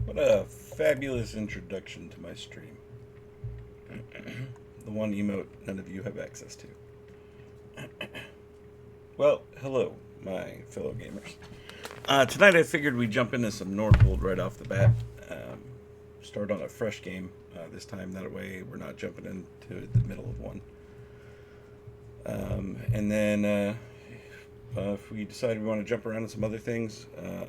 What a fabulous introduction to my stream. The one emote none of you have access to. Well, hello, my fellow gamers. Tonight I figured we'd jump into some Nordhold right off the bat. Start on a fresh game this time. That way we're not jumping into the middle of one. And then if we decide we want to jump around to some other things,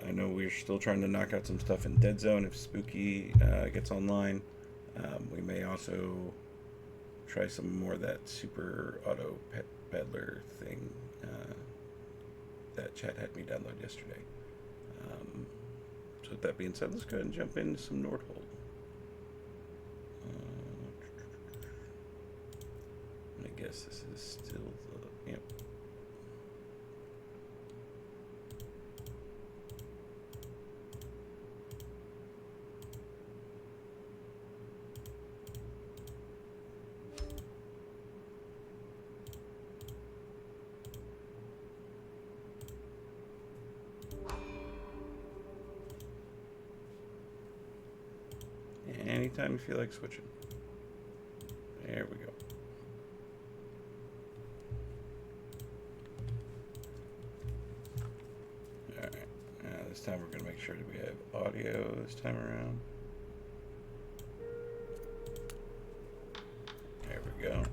I know we're still trying to knock out some stuff in Dead Zone if Spooky gets online. We may also try some more of that super auto pet peddler thing that chat had me download yesterday. So with that being said, let's go ahead and jump into some Nordhold. I guess this is still the, yep. Anytime you feel like switching. There we go. Alright. This time we're going to make sure that we have audio this time around. There we go.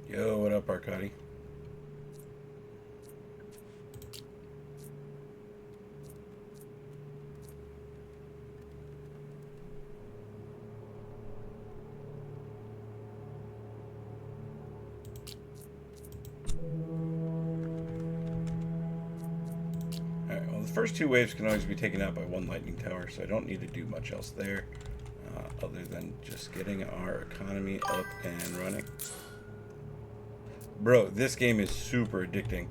Yo, what up, Arcadi? Alright, well, the first two waves can always be taken out by one lightning tower, so I don't need to do much else there, other than just getting our economy up and running. Bro, this game is super addicting.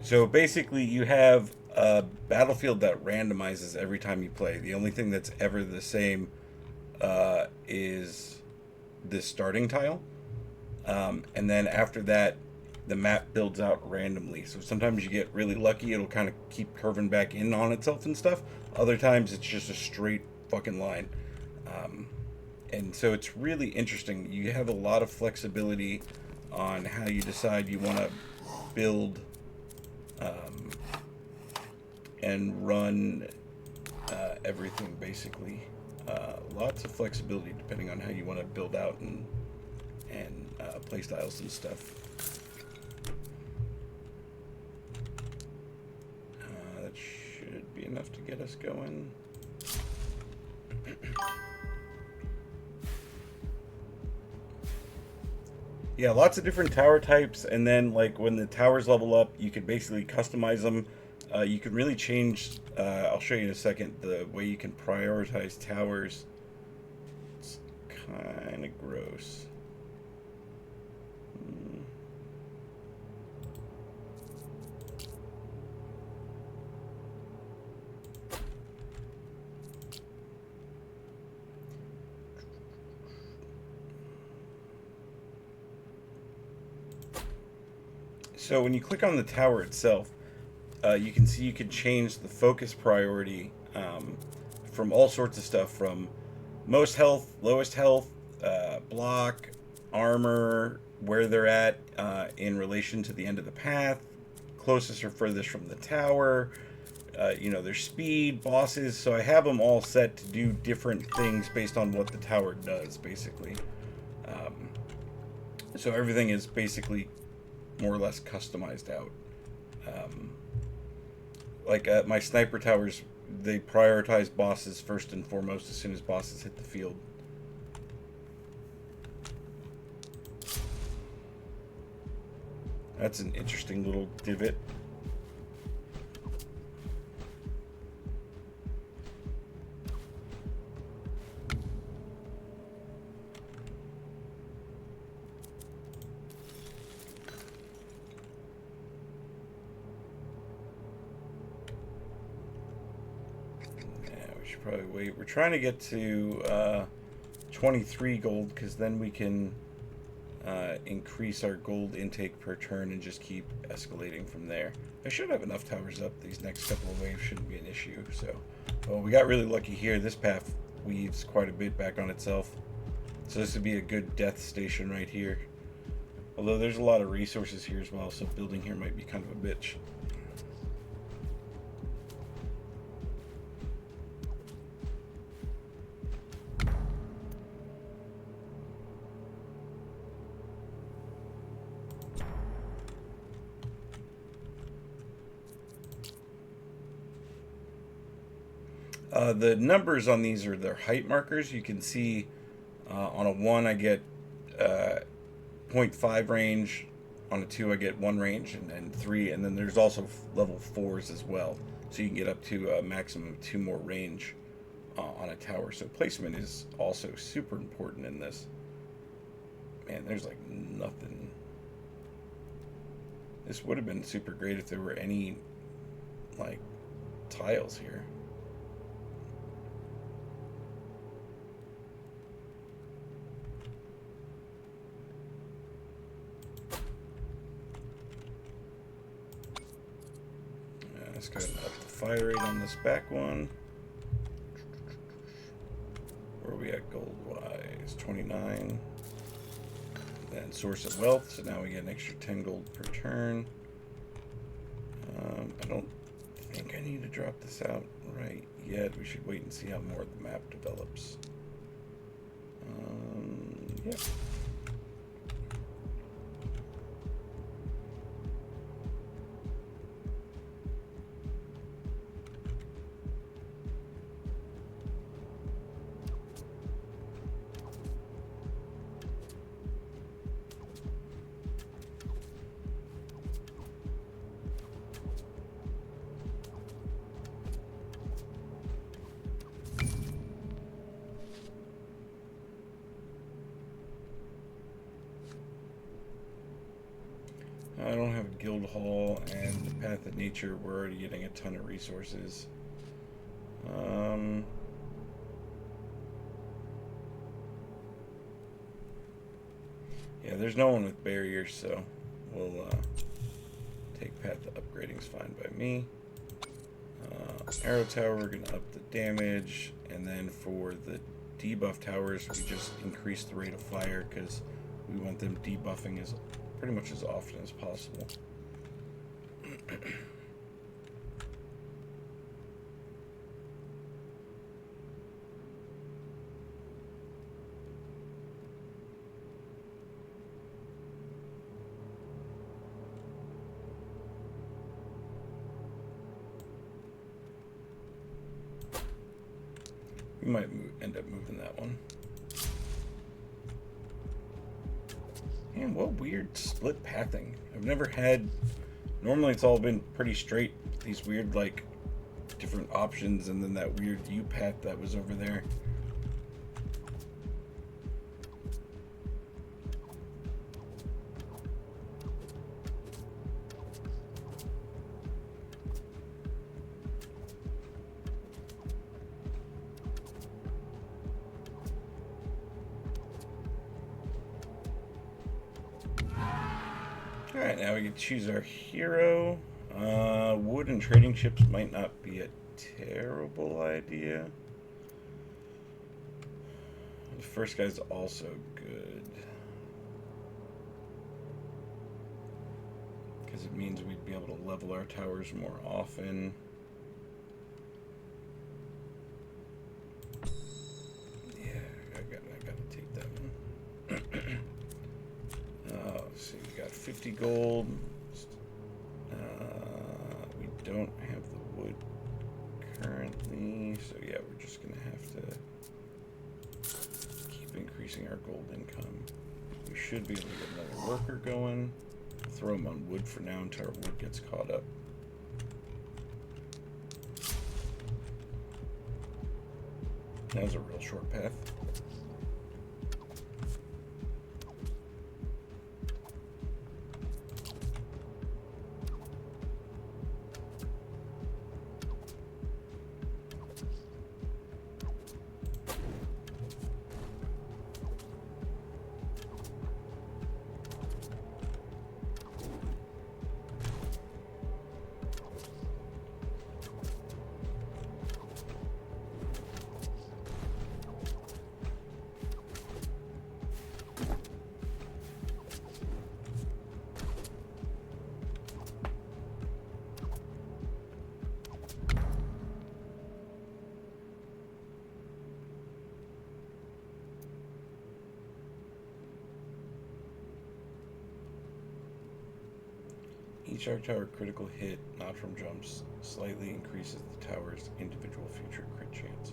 So basically you have a battlefield that randomizes every time you play. The only thing that's ever the same is this starting tile. And then after that, the map builds out randomly. So sometimes you get really lucky, it'll kind of keep curving back in on itself and stuff. Other times it's just a straight fucking line. And so it's really interesting. You have a lot of flexibility on how you decide you want to build and run everything, basically. Lots of flexibility depending on how you want to build out and play styles and stuff. That should be enough to get us going. Yeah, lots of different tower types, and then like when the towers level up, you can basically customize them. You can really change, I'll show you in a second, the way you can prioritize towers. It's kind of gross. So when you click on the tower itself, you can see you can change the focus priority from all sorts of stuff, from most health, lowest health, block, armor, where they're at in relation to the end of the path, closest or furthest from the tower, their speed, bosses. So I have them all set to do different things based on what the tower does, basically. So everything is basically more or less customized out. My sniper towers, they prioritize bosses first and foremost as soon as bosses hit the field. That's an interesting little divot. should probably wait. We're trying to get to 23 gold, because then we can increase our gold intake per turn and just keep escalating from there. I should have enough towers up. These next couple of waves shouldn't be an issue. So, well, we got really lucky here. This path weaves quite a bit back on itself. So this would be a good death station right here. Although there's a lot of resources here as well, so building here might be kind of a bitch. The numbers on these are their height markers. You can see on a 1 I get 0.5 range, on a 2 I get 1 range, and 3, and then there's also level 4s as well. So you can get up to a maximum of 2 more range on a tower. So placement is also super important in this. Man, there's like nothing. This would have been super great if there were any like tiles here. Let's go ahead and up the fire rate on this back one. Where are we at gold wise? 29. Then source of wealth, so now we get an extra 10 gold per turn. I don't think I need to drop this out right yet. We should wait and see how more of the map develops. Yeah. I don't have a guild hall, and the path of nature, we're already getting a ton of resources. Yeah, there's no one with barriers, so we'll take path to upgrading's fine by me. Arrow tower, we're gonna up the damage, and then for the debuff towers, we just increase the rate of fire because we want them debuffing as pretty much as often as possible. We might end up moving that one. Man, what weird split pathing. I've never had... Normally it's all been pretty straight. These weird, like, different options, and then that weird U-path that was over there. Alright, now we can choose our hero. Wood and trading chips might not be a terrible idea. The first guy's also good, because it means we'd be able to level our towers more often. Yeah, I gotta take that one. So we got 50 gold. We don't have the wood currently, so yeah, we're just gonna have to keep increasing our gold income. We should be able to get another worker going. Throw them on wood for now until our wood gets caught up. That was a real short path. Each arc tower critical hit, not from jumps, slightly increases the tower's individual future crit chance.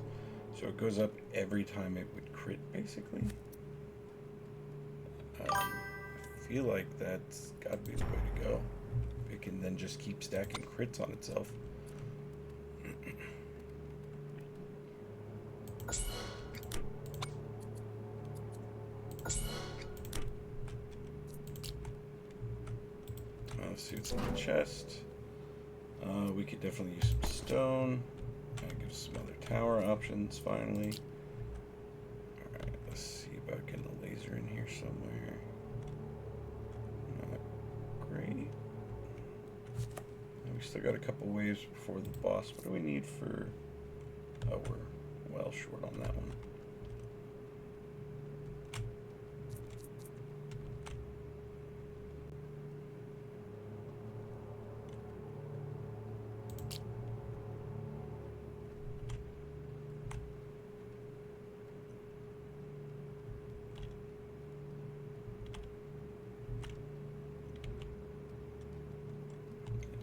So it goes up every time it would crit, basically. I feel like that's got to be the way to go. It can then just keep stacking crits on itself. Let's see what's in the chest. We could definitely use some stone. Give us some other tower options, finally. Alright, let's see about getting the laser in here somewhere. Not great. We still got a couple waves before the boss. What do we need for... Oh, we're well short on that one.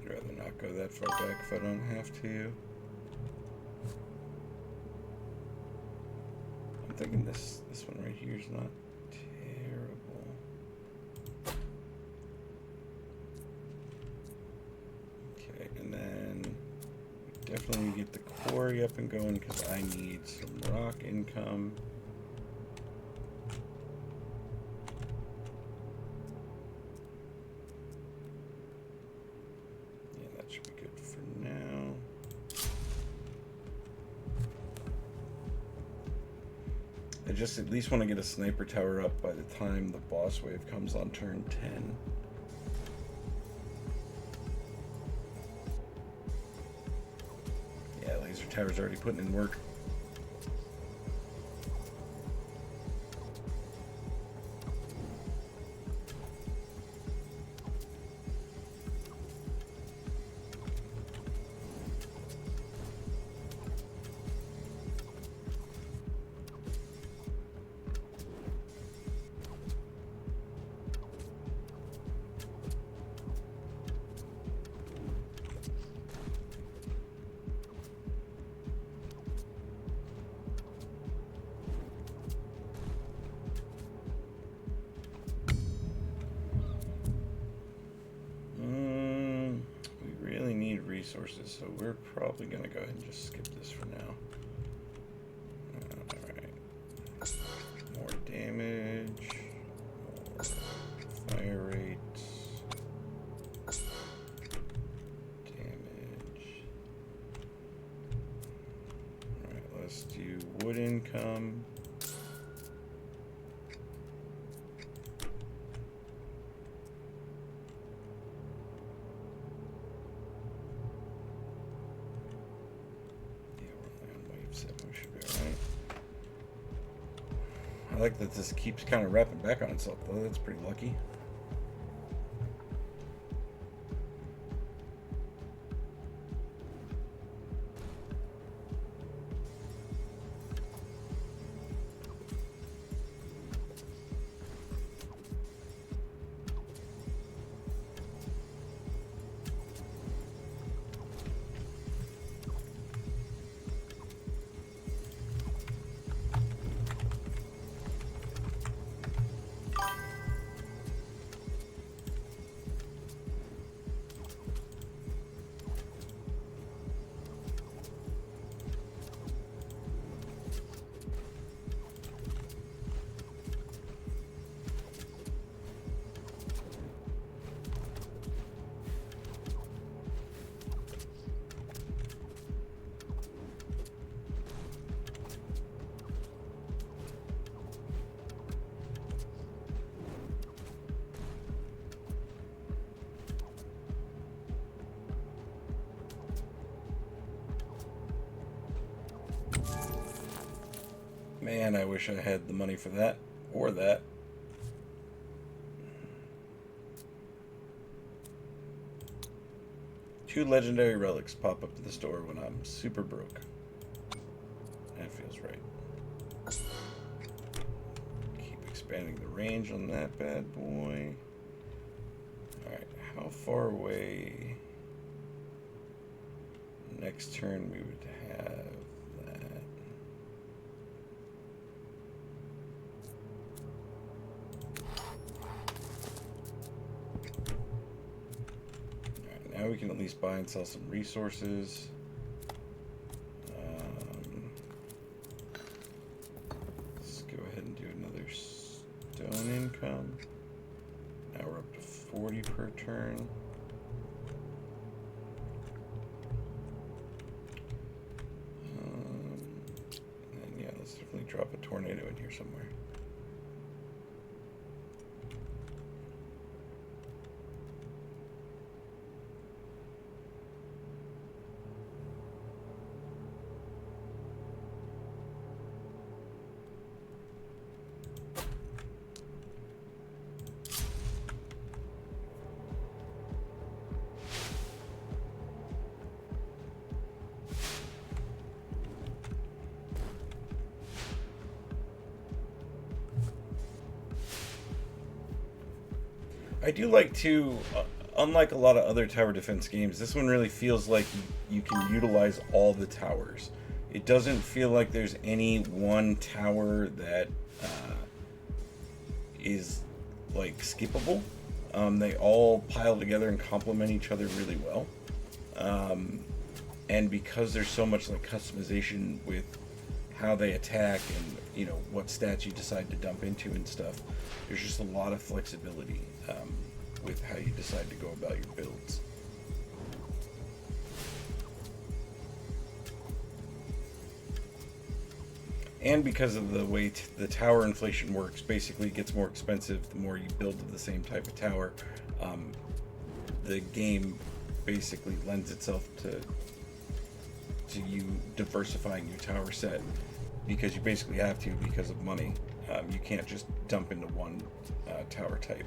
I'd rather not go that far back if I don't have to. I'm thinking this one right here is not terrible. Okay, and then we definitely need to get the quarry up and going because I need some rock income. Yeah, that should be good for now. I just at least want to get a sniper tower up by the time the boss wave comes on turn 10. Yeah, laser tower's already putting in work. Resources, so we're probably going to go ahead and just skip this for now. Alright. More damage. More fire rate. Damage. Alright, let's do wood income. I like that this keeps kind of wrapping back on itself, though. That's pretty lucky. Man, I wish I had the money for that, or that. Two legendary relics pop up in the store when I'm super broke. That feels right. Keep expanding the range on that bad boy. Alright, how far away next turn we would have that. Alright, now we can at least buy and sell some resources. Let's go ahead and do another stone income. Now we're up to 40 per turn. And yeah, let's definitely drop a tornado in here somewhere. I do like to, unlike a lot of other tower defense games, this one really feels like you can utilize all the towers. It doesn't feel like there's any one tower that is like skippable. They all pile together and complement each other really well. And because there's so much like customization with how they attack and what stats you decide to dump into and stuff, there's just a lot of flexibility with how you decide to go about your builds. And because of the way the tower inflation works, basically it gets more expensive the more you build of the same type of tower. The game basically lends itself to you diversifying your tower set, because you basically have to because of money. You can't just dump into one tower type.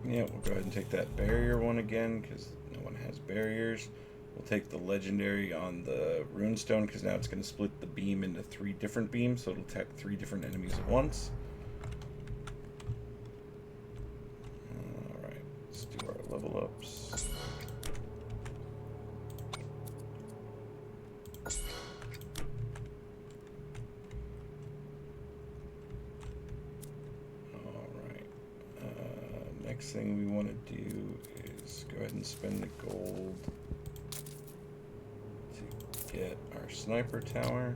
Yeah, we'll go ahead and take that barrier one again, because no one has barriers. We'll take the legendary on the runestone, because now it's going to split the beam into 3 different beams, so it'll attack 3 different enemies at once. Alright, let's do our level ups. Next thing we want to do is go ahead and spend the gold to get our sniper tower.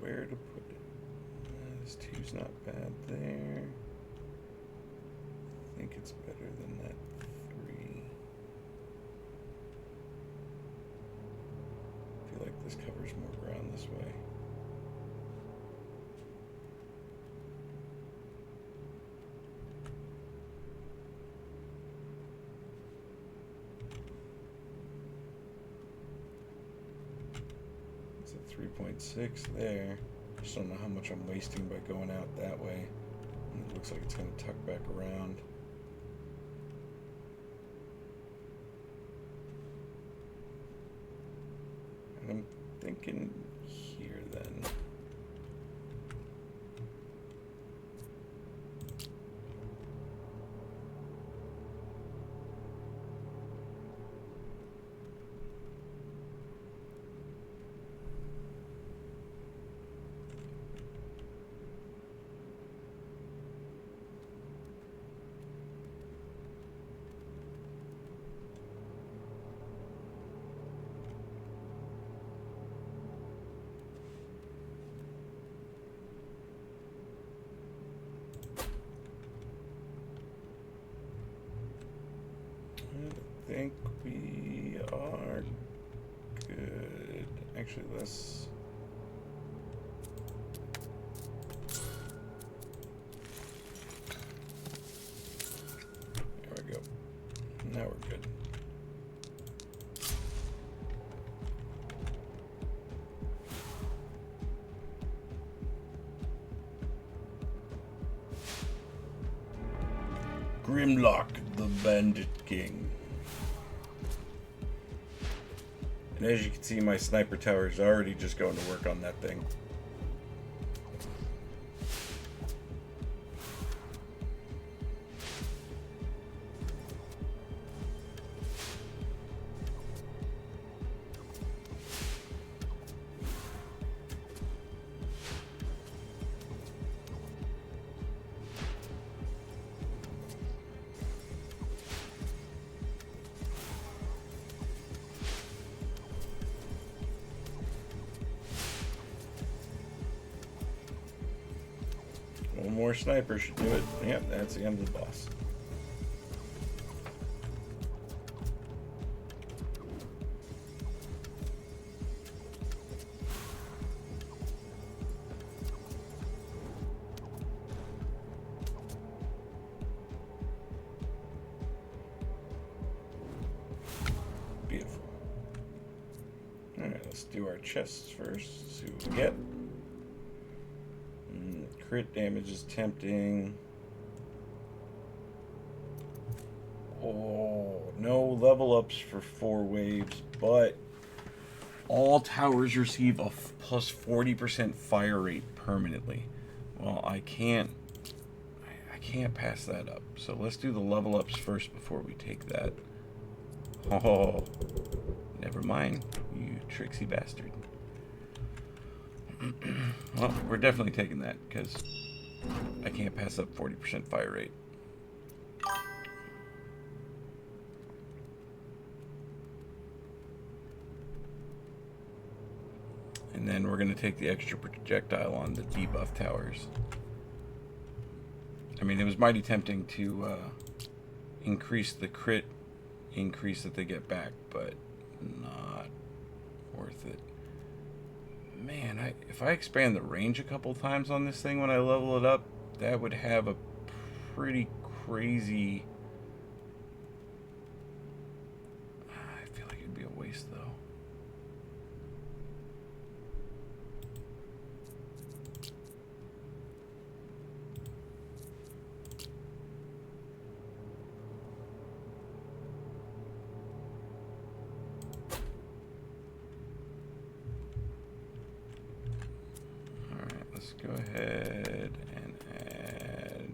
Where to put it? This 2's not bad there. I think it's better than that 3. I feel like this covers more ground this way. It's at 3.6 there. Just don't know how much I'm wasting by going out that way. And it looks like it's going to tuck back around. And I'm thinking here then. I think we are good. Actually, let's... There we go. Now we're good. Grimlock, the Bandit King. And as you can see, my sniper tower is already just going to work on that thing. One more sniper should do it. Yep, that's the end of the boss. Beautiful. Alright, let's do our chests first. See what we get. Crit damage is tempting. Oh, no level ups for 4 waves, but all towers receive a plus 40% fire rate permanently. Well, I can't pass that up. So let's do the level ups first before we take that. Oh, never mind, you tricksy bastard. Well, we're definitely taking that because I can't pass up 40% fire rate. And then we're going to take the extra projectile on the debuff towers. I mean, it was mighty tempting to increase the crit increase that they get back, but not worth it. Man, if I expand the range a couple times on this thing when I level it up, that would have a pretty crazy... I feel like it'd be a waste, though. Let's go ahead and add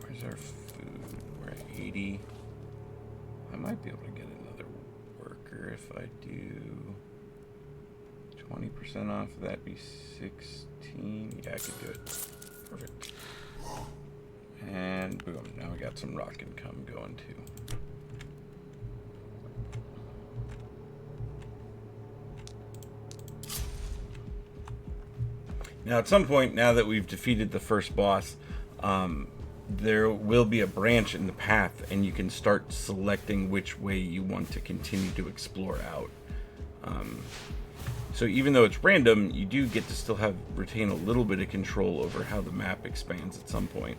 where's our food? We're at 80. I might be able to get another worker if I do 20% off. That'd be 16. Yeah, I could do it. Perfect. And boom, now we got some rock income going too. Now, at some point, now that we've defeated the first boss, there will be a branch in the path, and you can start selecting which way you want to continue to explore out. So even though it's random, you do get to still retain a little bit of control over how the map expands at some point.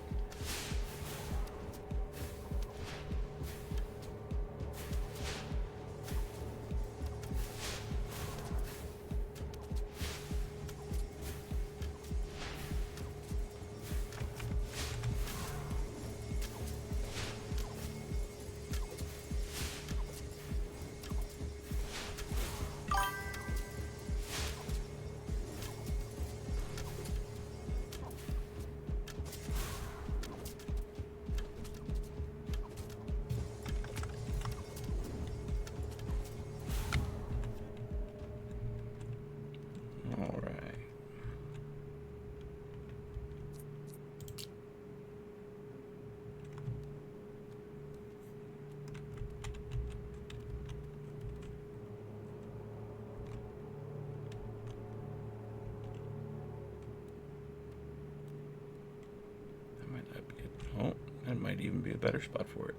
Oh, that might even be a better spot for it.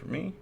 for me.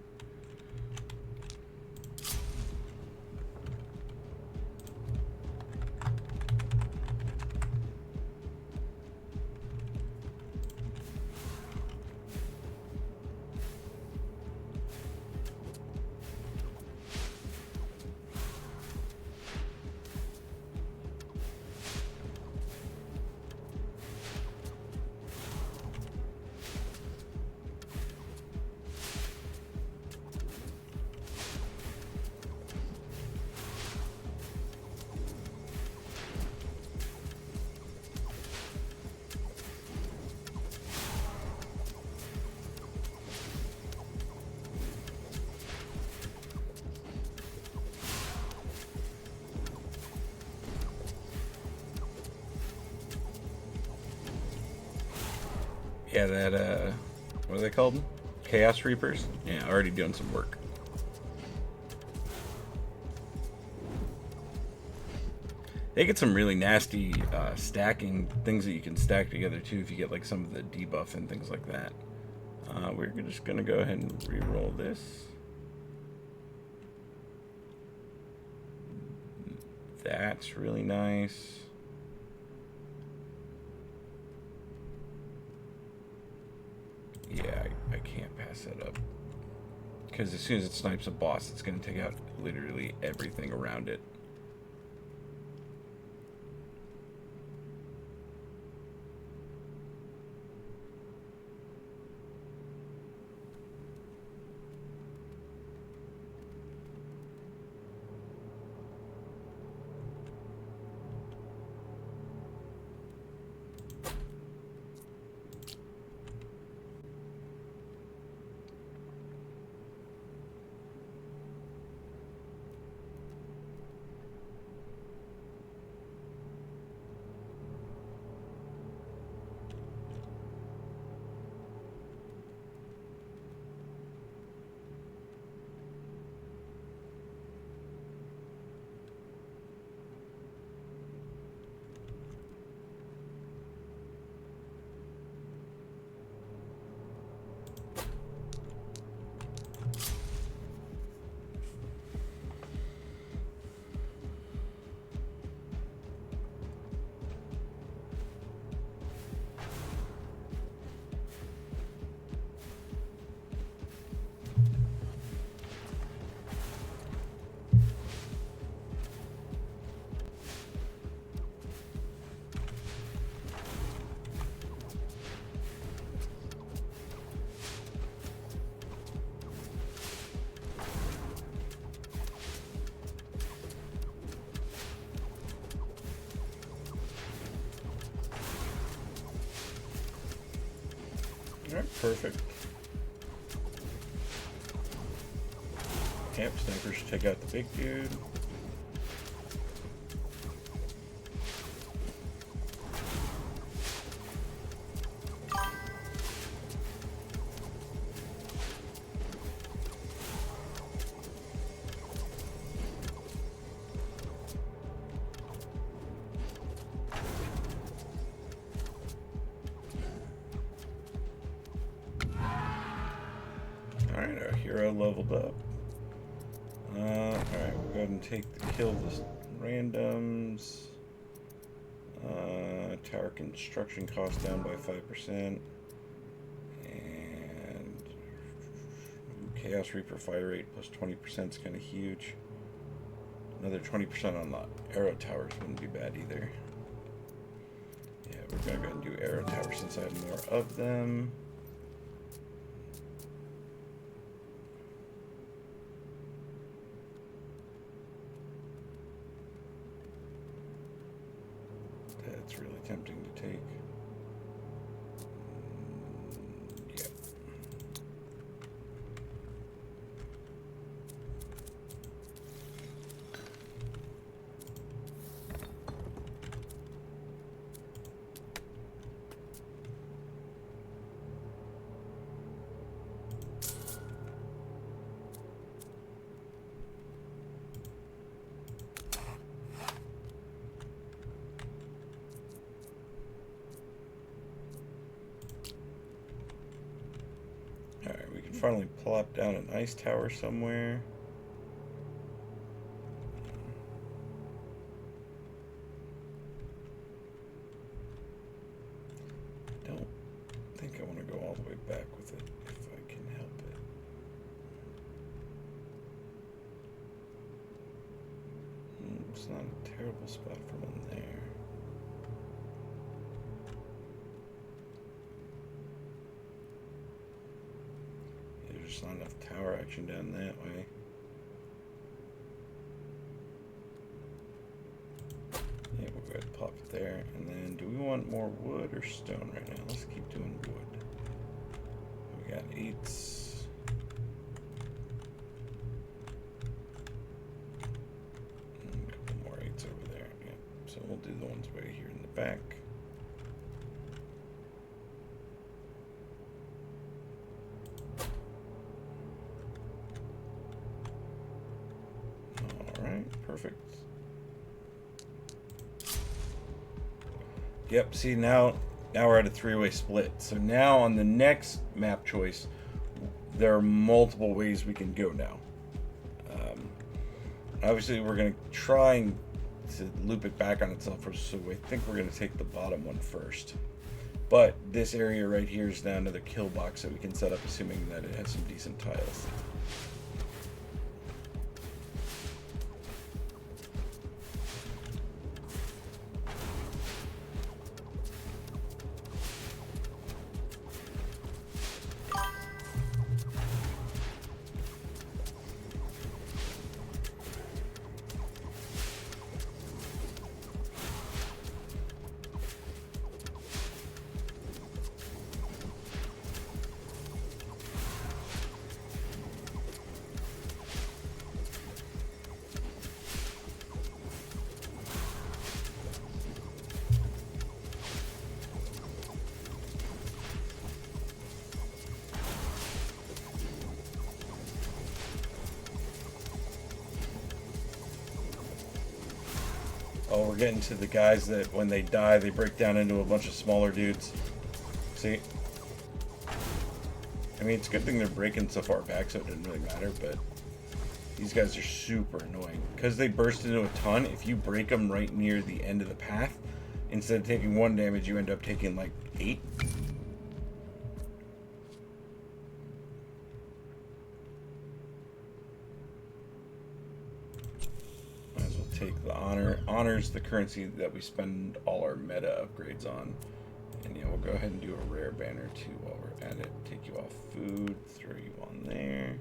Yeah, that, what are they called? Chaos Reapers? Yeah, already doing some work. They get some really nasty stacking things that you can stack together too if you get like some of the debuff and things like that. We're just going to go ahead and re-roll this. That's really nice. Yeah, I can't pass that up. Because as soon as it snipes a boss, it's going to take out literally everything around it. Alright, perfect. Camp sniper should take out the big dude. Alright, our hero leveled up. Alright, we'll go ahead and kill the randoms. Tower construction cost down by 5%. And Chaos Reaper fire rate plus 20% is kind of huge. Another 20% on the arrow towers wouldn't be bad either. Yeah, we're going to go ahead and do arrow towers since I have more of them. That's really tempting to take. Yeah. Alright, we can finally plop down an ice tower somewhere. Don't think I want to go all the way back with it if I can help it. It's not a terrible spot for one there. There's not enough tower action down that way. Yeah, we'll go ahead and pop it there. And then, do we want more wood or stone right now? Let's keep doing wood. We got 8s. And a couple more 8s over there. Yeah. So we'll do the ones way here in the back. Perfect. Yep, see now we're at a 3-way split. So now on the next map choice, there are multiple ways we can go now. Obviously we're going to try to loop it back on itself, so I think we're going to take the bottom one first. But this area right here is now another kill box that we can set up, assuming that it has some decent tiles. Oh, we're getting to the guys that when they die, they break down into a bunch of smaller dudes. See? I mean, it's a good thing they're breaking so far back, so it didn't really matter, but these guys are super annoying. Because they burst into a ton, if you break them right near the end of the path, instead of taking 1 damage, you end up taking like 8. Take the honors the currency that we spend all our meta upgrades on, and yeah, we'll go ahead and do a rare banner too while we're at it. Take you off food, throw you on there.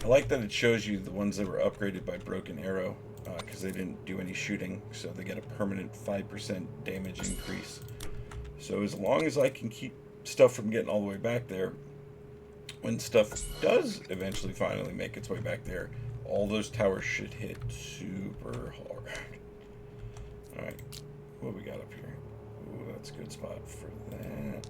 I like that it shows you the ones that were upgraded by Broken Arrow, because they didn't do any shooting, so they get a permanent 5% damage increase. So as long as I can keep stuff from getting all the way back there, when stuff does eventually finally make its way back there, all those towers should hit super hard. Alright, what we got up here? Ooh, that's a good spot for that.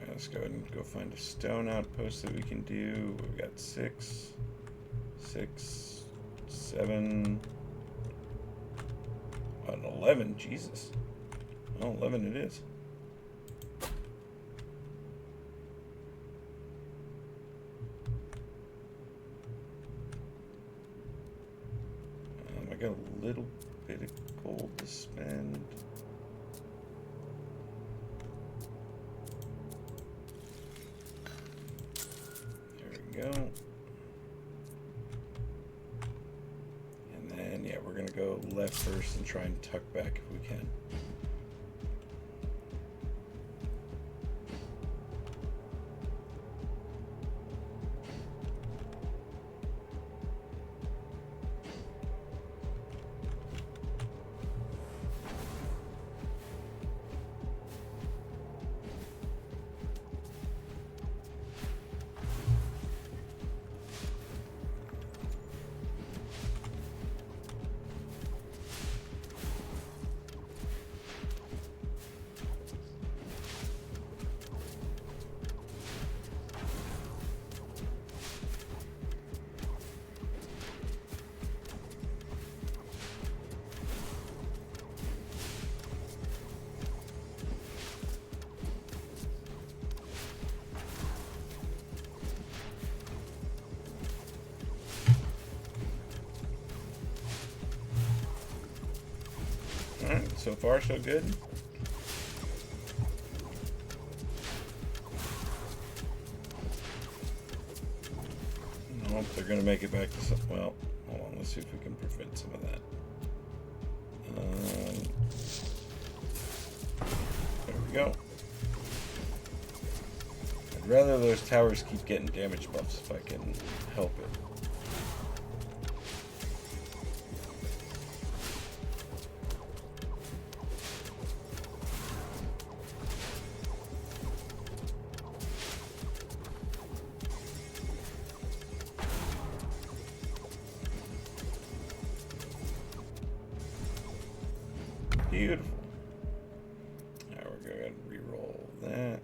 Let's go ahead and go find a stone outpost that we can do. We've got 6, 6, 7, an 11. Jesus. Well, 11 it is. I got a little bit of gold to spend. Go. And then, yeah, we're going to go left first and try and tuck back if we can. So far, so good. Nope, they're going to make it back to some... Well, hold on. Let's see if we can prevent some of that. There we go. I'd rather those towers keep getting damage buffs if I can help it. Beautiful. Now we're going to re-roll that.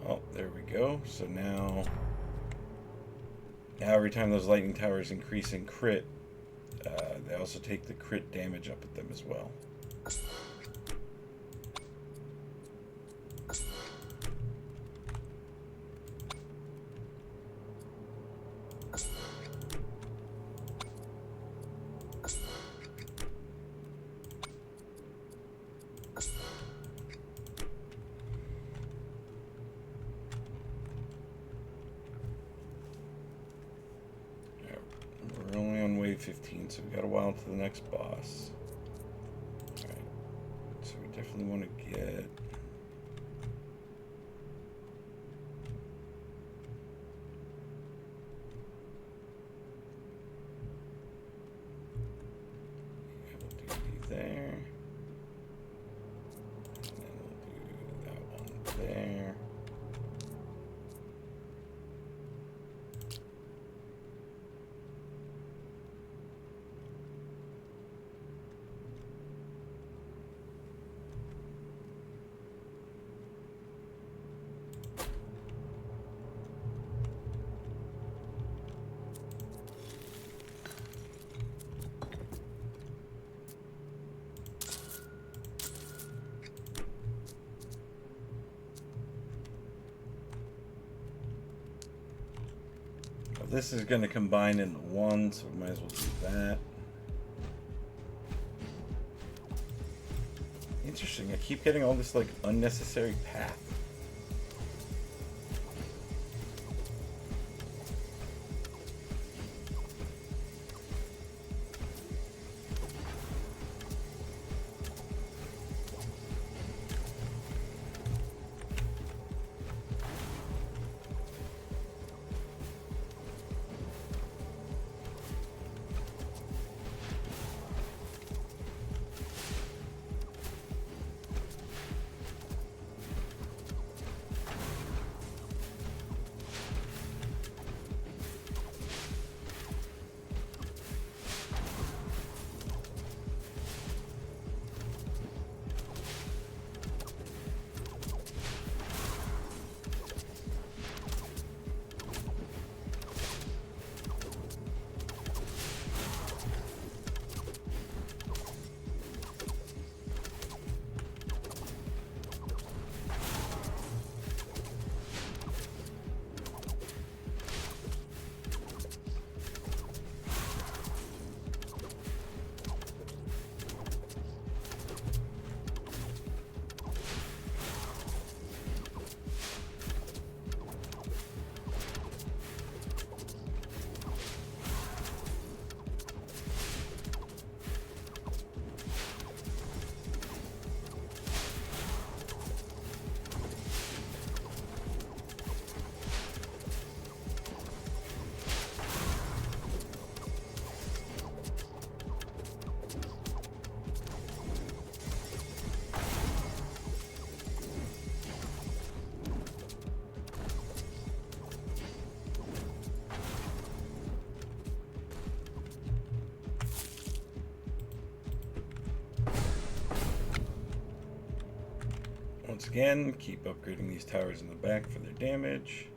Oh, there we go. So now every time those lightning towers increase in crit, they also take the crit damage up at them as well. We're only on wave 15, so we got a while to the next boss. Alright, so we definitely want to get... We'll do you there. And then we'll do that one there. This is going to combine into one, so we might as well do that. Interesting, I keep getting all this like unnecessary path. Once again, keep upgrading these towers in the back for their damage.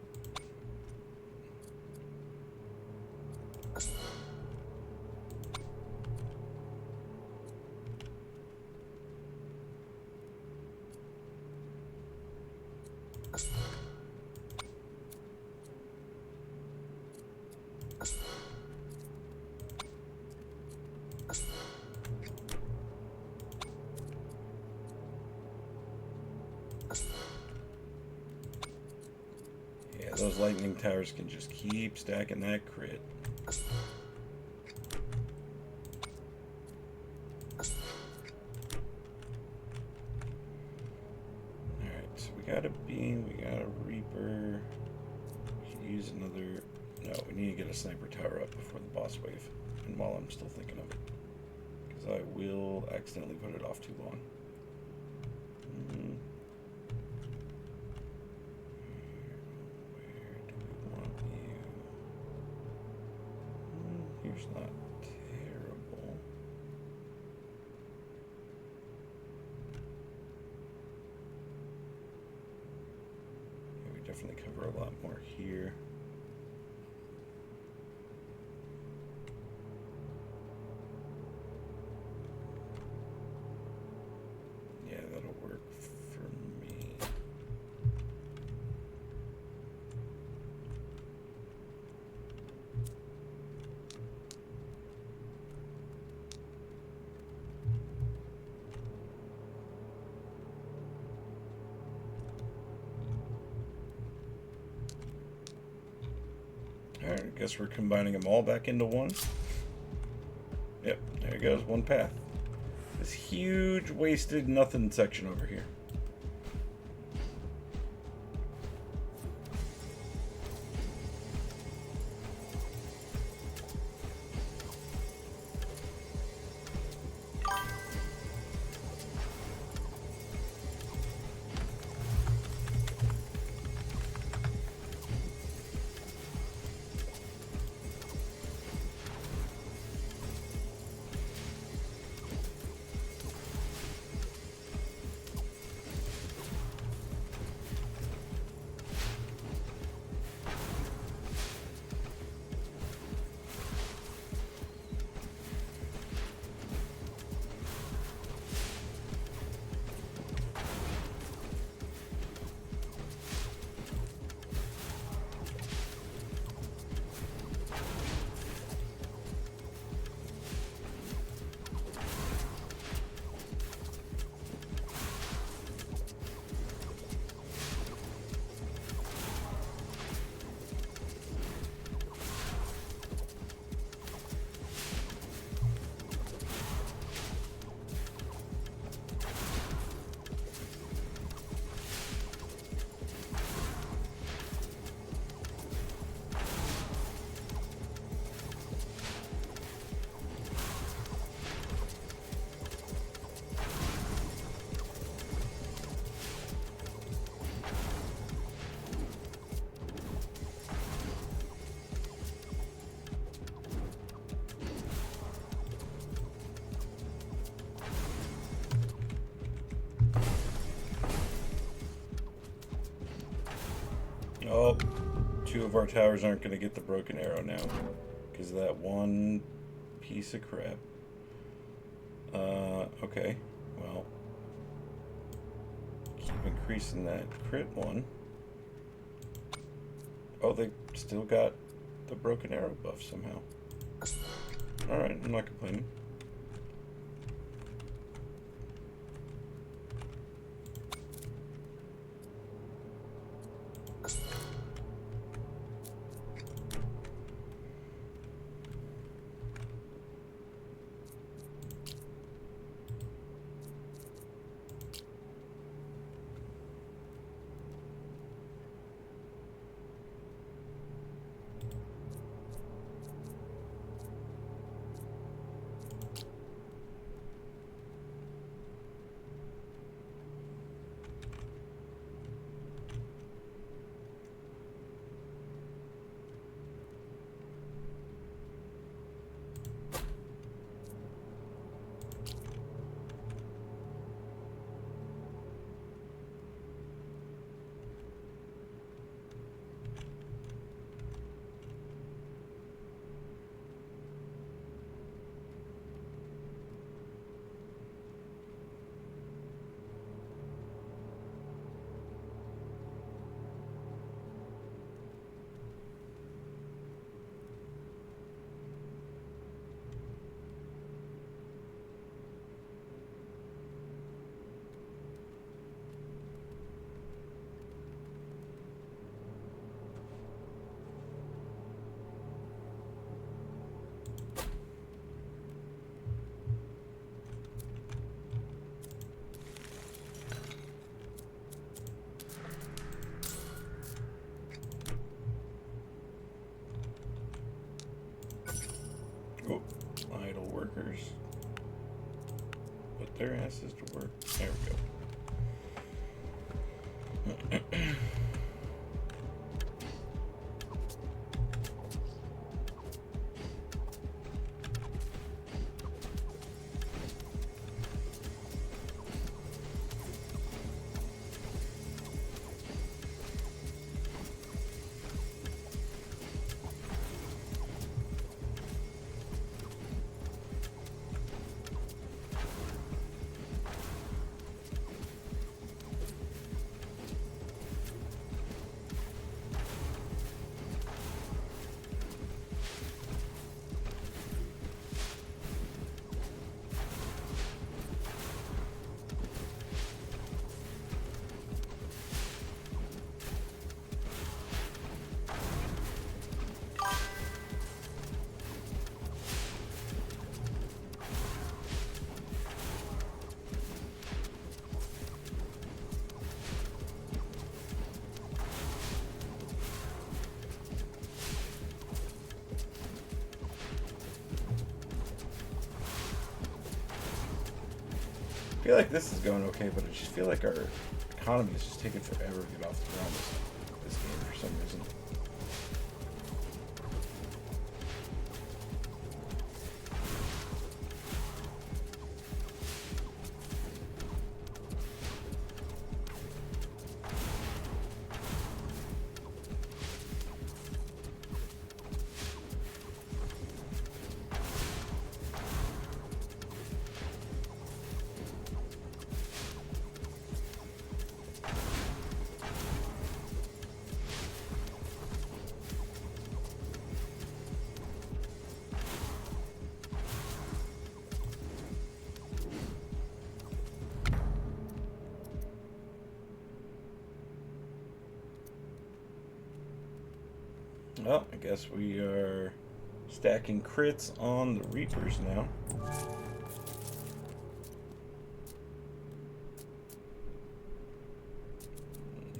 Yeah, those lightning towers can just keep stacking that crit. Alright, so we got a beam, we got a reaper. We could use another... No, we need to get a sniper tower up before the boss wave. And while I'm still thinking of it. Because I will accidentally put it off too long. Here's not terrible. Yeah, we definitely cover a lot more here. Yeah, that'll work for me. Alright, I guess we're combining them all back into one. Yep, there goes one path. This huge wasted nothing section over here. Oh, two of our towers aren't going to get the broken arrow now because of that one piece of crap. Okay, well, keep increasing that crit one. Oh, they still got the broken arrow buff somehow. Alright, I'm not complaining. There has to work. There we go. I feel like this is going okay, but I just feel like our economy is just taking forever to get off the ground this game for some reason. Well, I guess we are stacking crits on the Reapers now.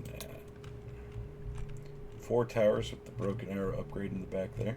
Yeah. 4 towers with the broken arrow upgrade in the back there.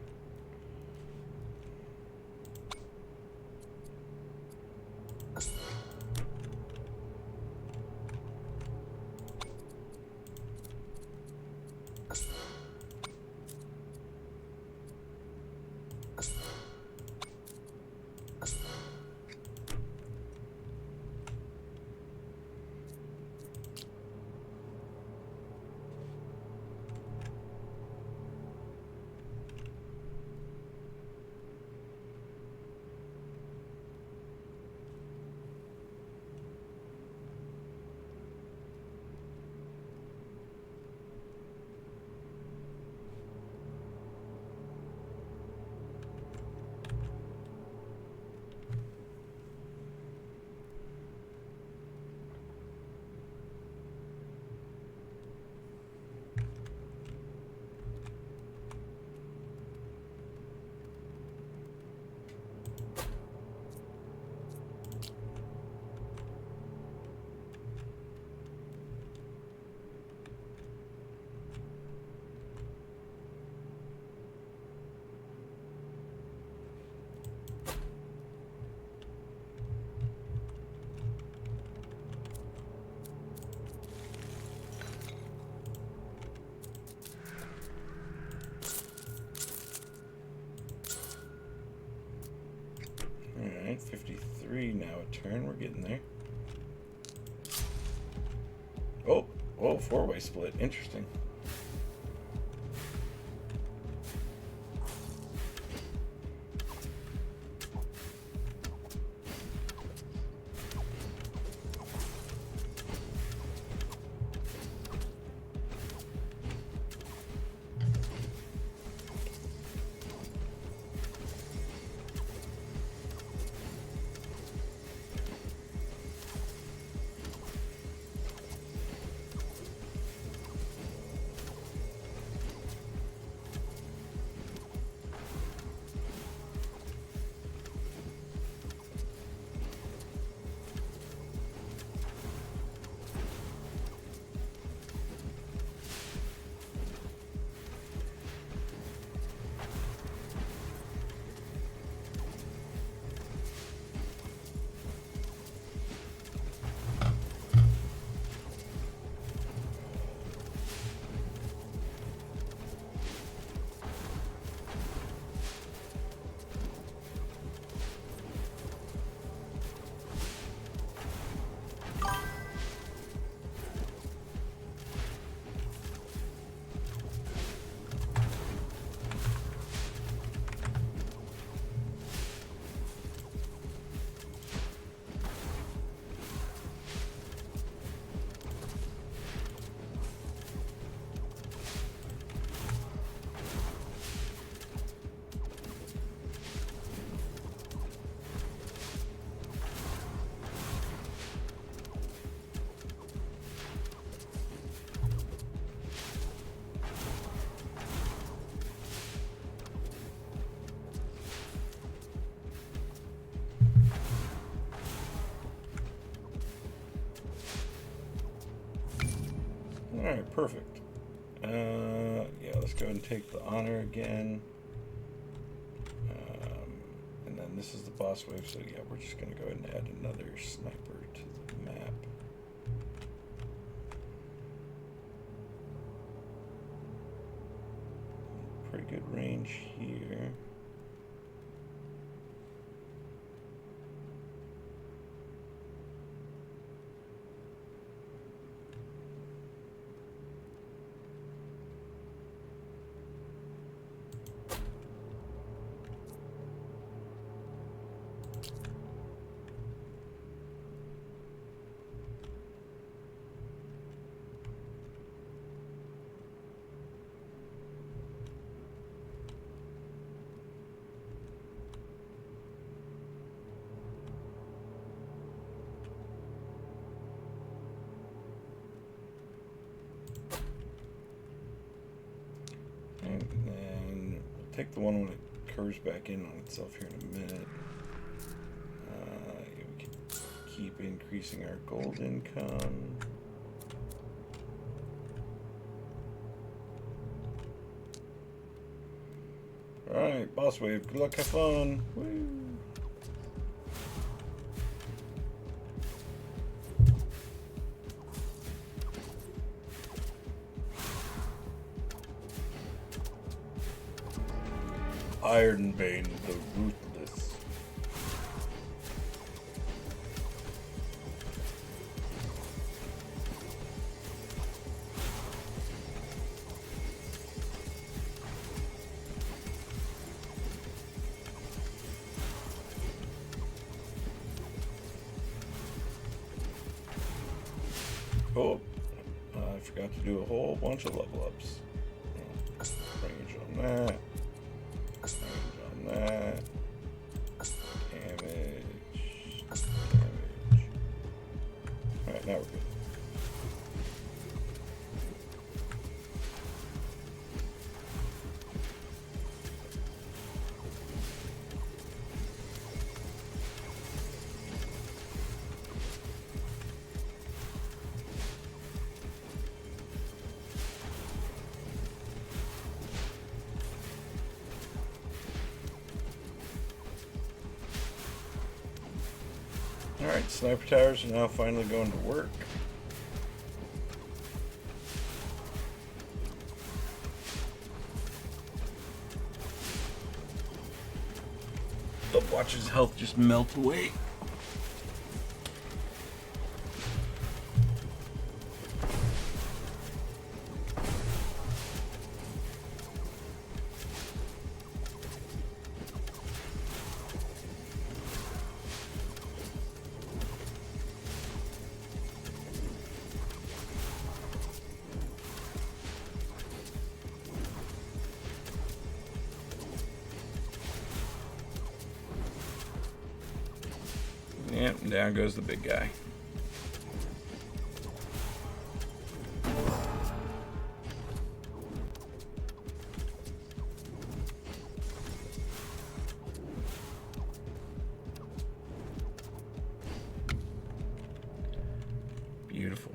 Alright, 53 now a turn. We're getting there. Oh, 4-way split. Interesting. Alright, perfect. Yeah, let's go ahead and take the honor again. And then this is the boss wave, so yeah, we're just going to go ahead and add another sniper to the map. Pretty good range here. And then we'll take the one when it curves back in on itself here in a minute. Yeah, we can keep increasing our gold income. Alright, boss wave. Good luck, have fun. Woo! Ironbane the Ruthless. Oh, I forgot to do a whole bunch of level ups. Range on that. That damage. Alright, now we're good. Alright, sniper towers are now finally going to work. Watch his health just melt away. Yep, down goes the big guy. Beautiful.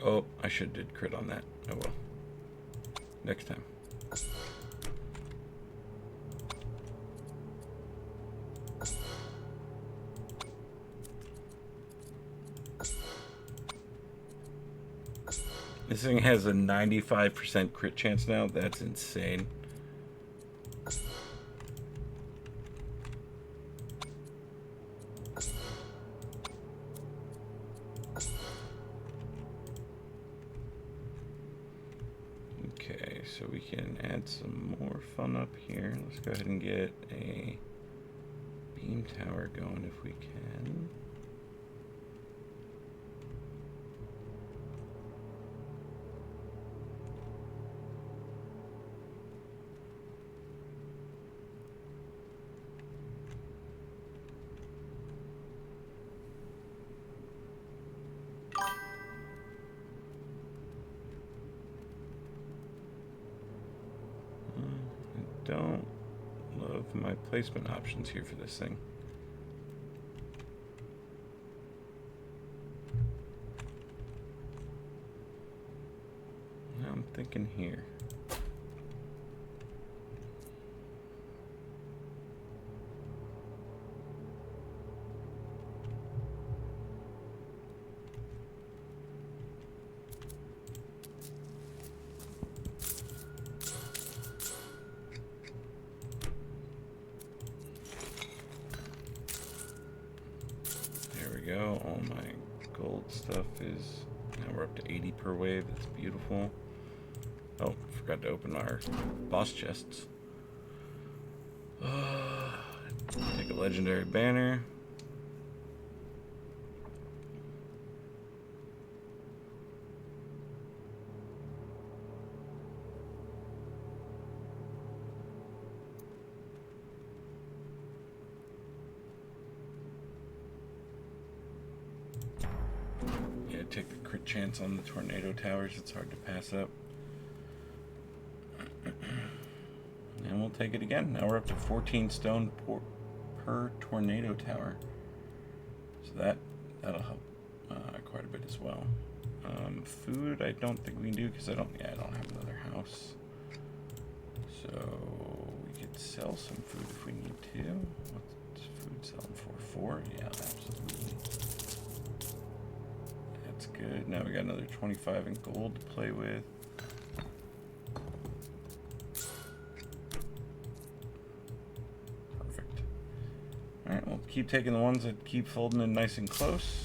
Oh, I should have did crit on that. Oh well. Next time. This thing has a 95% crit chance now. That's insane. Okay, so we can add some more fun up here. Let's go ahead and get a beam tower going if we can. don't love my placement options here for this thing. I'm thinking here. Go. All my gold stuff is now we're up to 80 per wave. That's beautiful. Oh, forgot to open our boss chests. Take a legendary banner. Take the crit chance on the tornado towers. It's hard to pass up. And we'll take it again. Now we're up to 14 stone per tornado tower. So that'll help quite a bit as well. Food I don't think we can do because I don't have another house. So we could sell some food if we need to. What's food selling for? 4? Yeah, absolutely. Good. Now we got another 25 in gold to play with. Perfect. Alright, we'll keep taking the ones that keep folding in nice and close.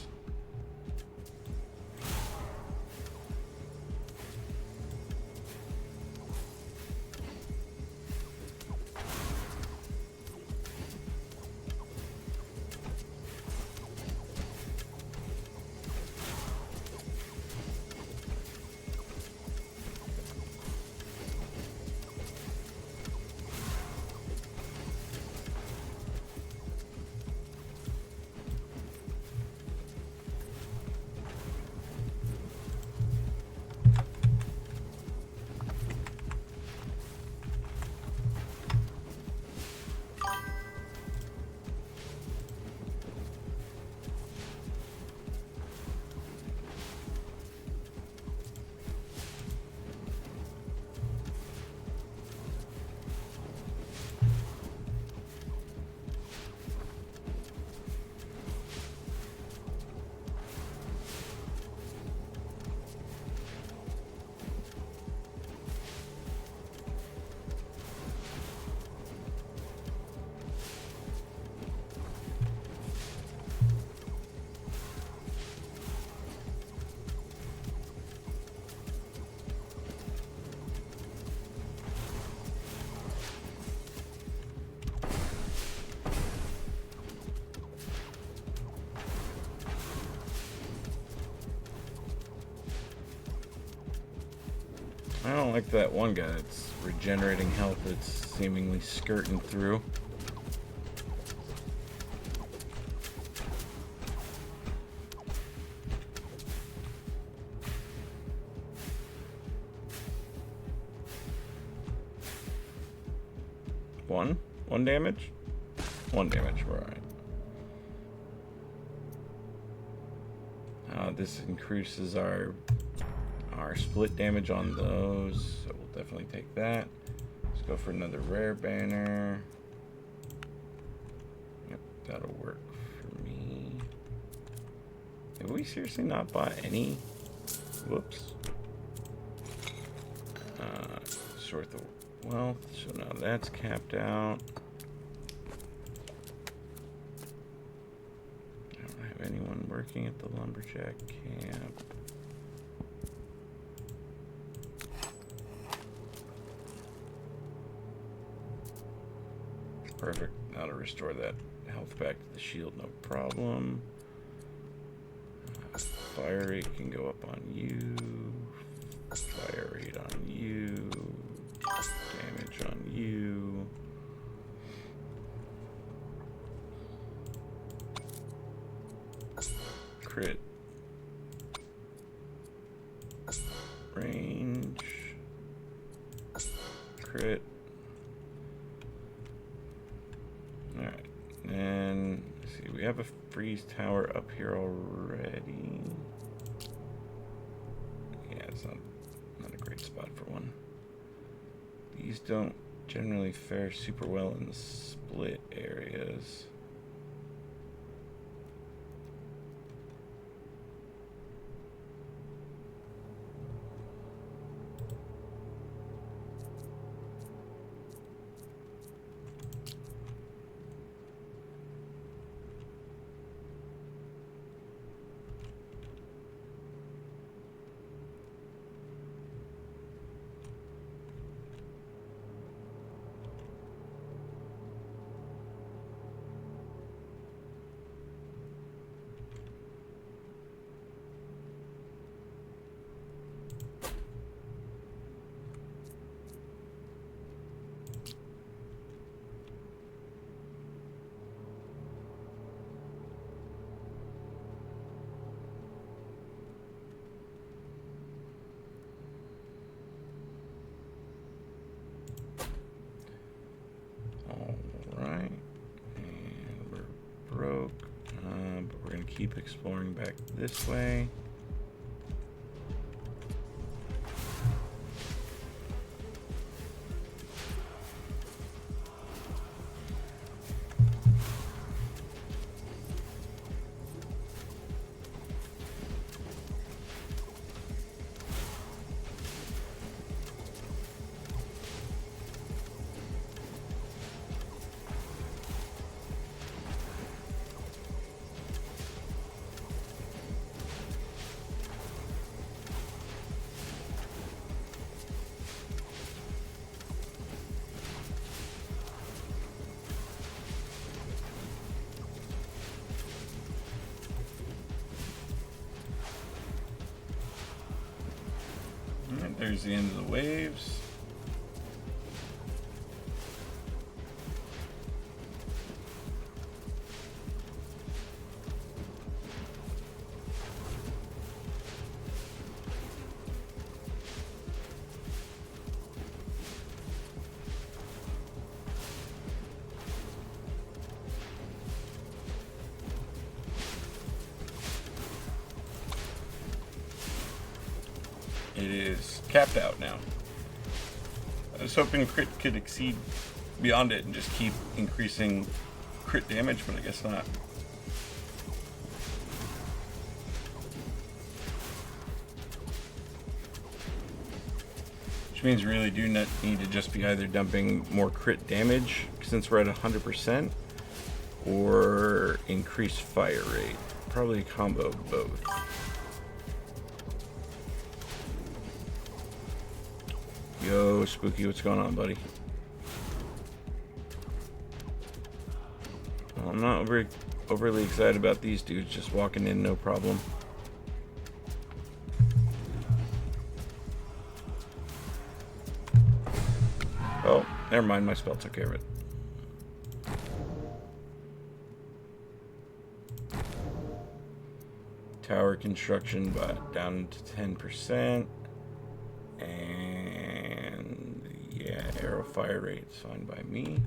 I don't like that one guy that's regenerating health that's seemingly skirting through. One damage? One damage, we're alright. This increases our split damage on those, so we'll definitely take that. Let's go for another rare banner. Yep, that'll work for me. Have we seriously not bought any? Whoops. Sort the wealth, so now that's capped out. I don't have anyone working at the lumberjack camp. Perfect. Now to restore that health back to the shield, no problem. Fire rate can go up on you. Fire rate on you. Damage on you. Crit. Range. Crit. have a freeze tower up here already? Yeah, it's not a great spot for one. These don't generally fare super well in the split areas. Keep exploring back this way. There's the end of the waves. It is capped out now. I was hoping crit could exceed beyond it and just keep increasing crit damage, but I guess not. Which means we really do not need to just be either dumping more crit damage, since we're at 100%, or increase fire rate. Probably a combo of both. Yo, Spooky, what's going on, buddy? Well, I'm not overly excited about these dudes just walking in, no problem. Oh, never mind, my spell took care of it. Tower construction down to 10%. And yeah, arrow fire rate is fine by me.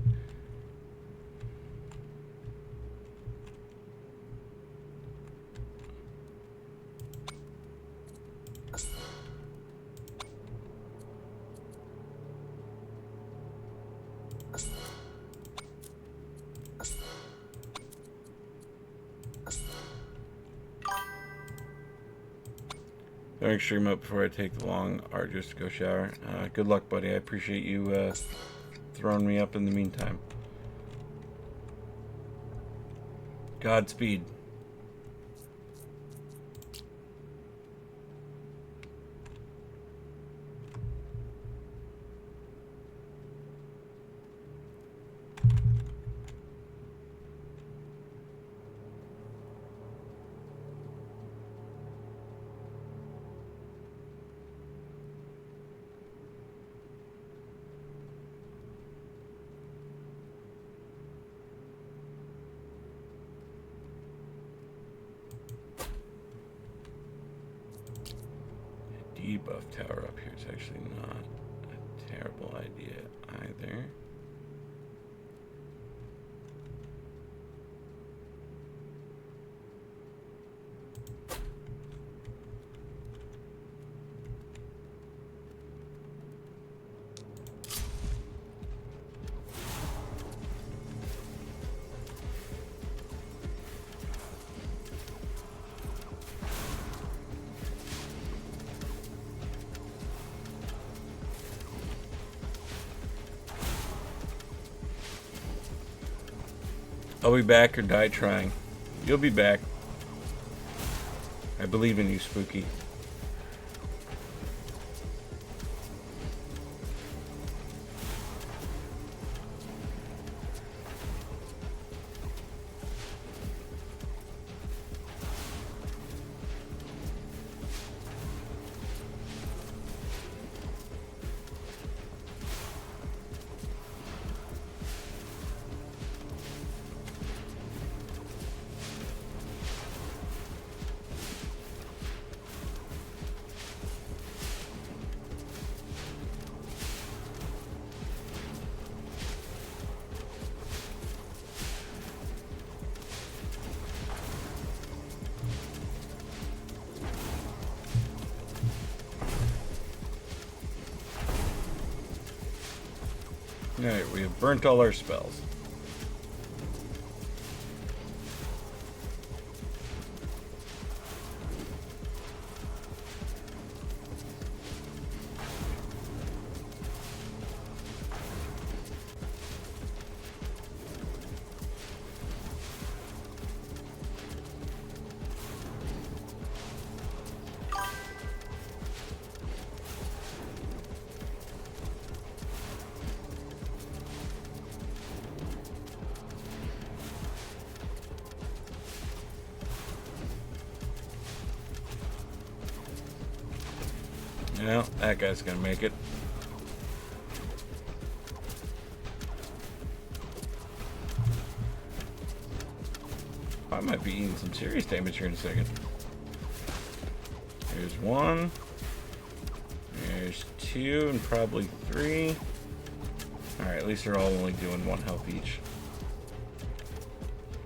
Going stream up before I take the long, arduous to go shower. Good luck, buddy. I appreciate you throwing me up in the meantime. Godspeed. Debuff tower up here is actually not a terrible idea either. I'll be back or die trying. You'll be back. I believe in you, Spooky. Alright, we have burnt all our spells. Well, that guy's gonna make it. I might be eating some serious damage here in a second. There's one. There's two and probably three. Alright, at least they're all only doing 1 health each.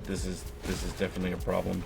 This is definitely a problem.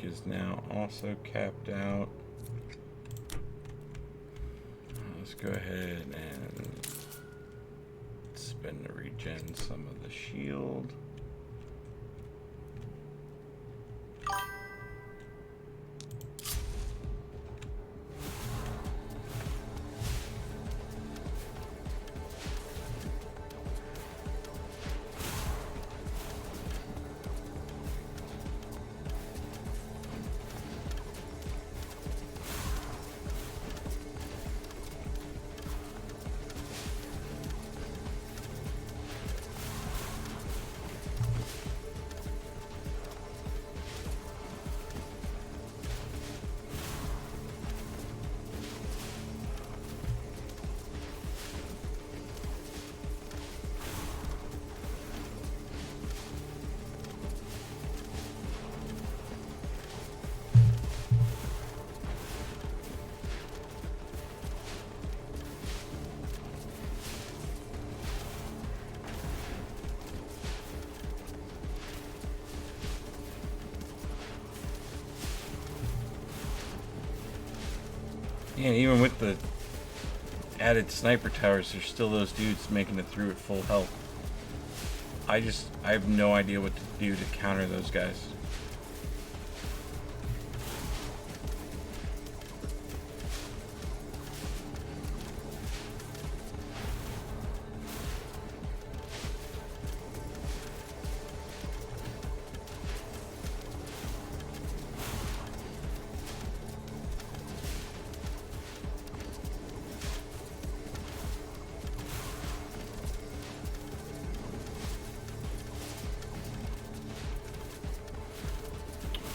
Is now also capped out. Let's go ahead and spend to regen some of the shield. Yeah, even with the added sniper towers, there's still those dudes making it through at full health. I have no idea what to do to counter those guys.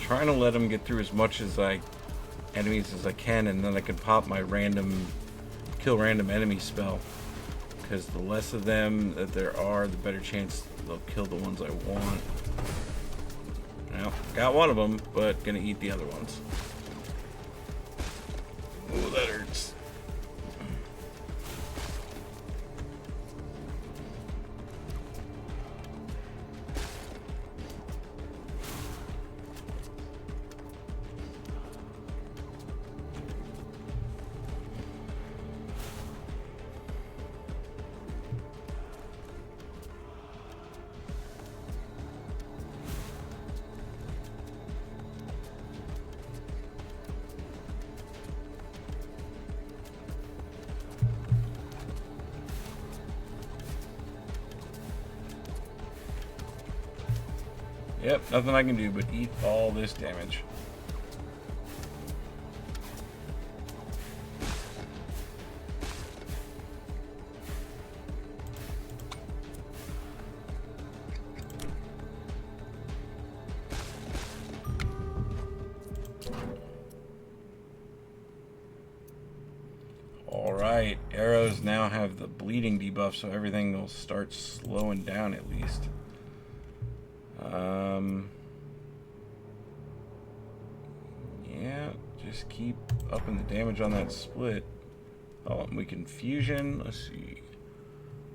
Trying to let them get through as much enemies as I can, and then I can pop my kill random enemy spell, because the less of them that there are, the better chance they'll kill the ones I want. Now, got one of them, but gonna eat the other ones. Ooh, that hurts. Yep, nothing I can do but eat all this damage. Alright, arrows now have the bleeding debuff, so everything will start slowing down at least. Yeah, just keep upping the damage on that split. Oh, and we can fusion. Let's see.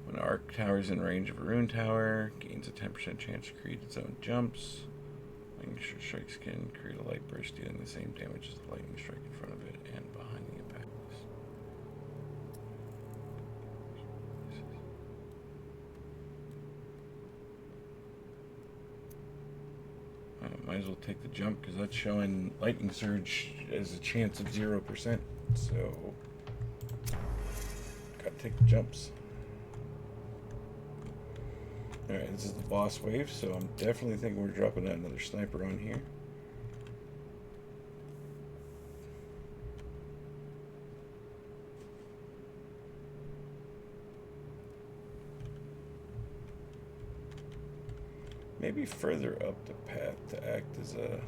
When an arc tower is in range of a rune tower, gains a 10% chance to create its own jumps. Lightning strikes can create a light burst dealing the same damage as the lightning strike in front of it and behind the impact. Might as well take the jump because that's showing lightning surge as a chance of 0%. So, gotta take the jumps. Alright, this is the boss wave, so I'm definitely thinking we're dropping another sniper on here. Maybe further up the path to act as a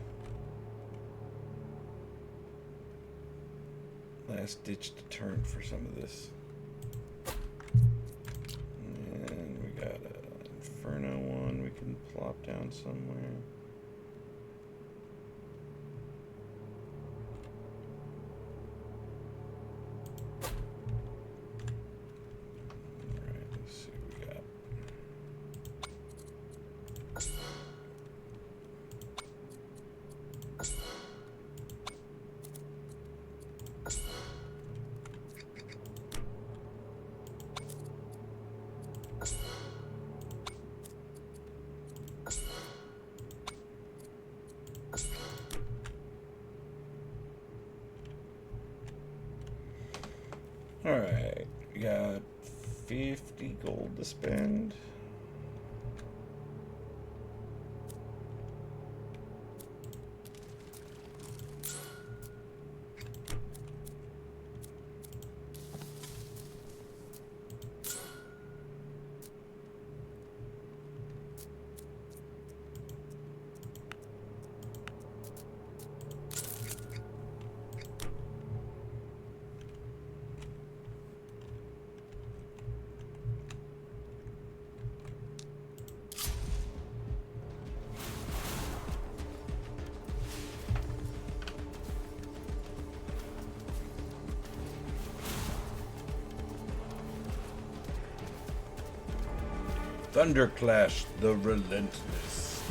last ditch deterrent for some of this. And we got an Inferno one we can plop down somewhere. Alright, we got 50 gold to spend. Thunderclash the Relentless.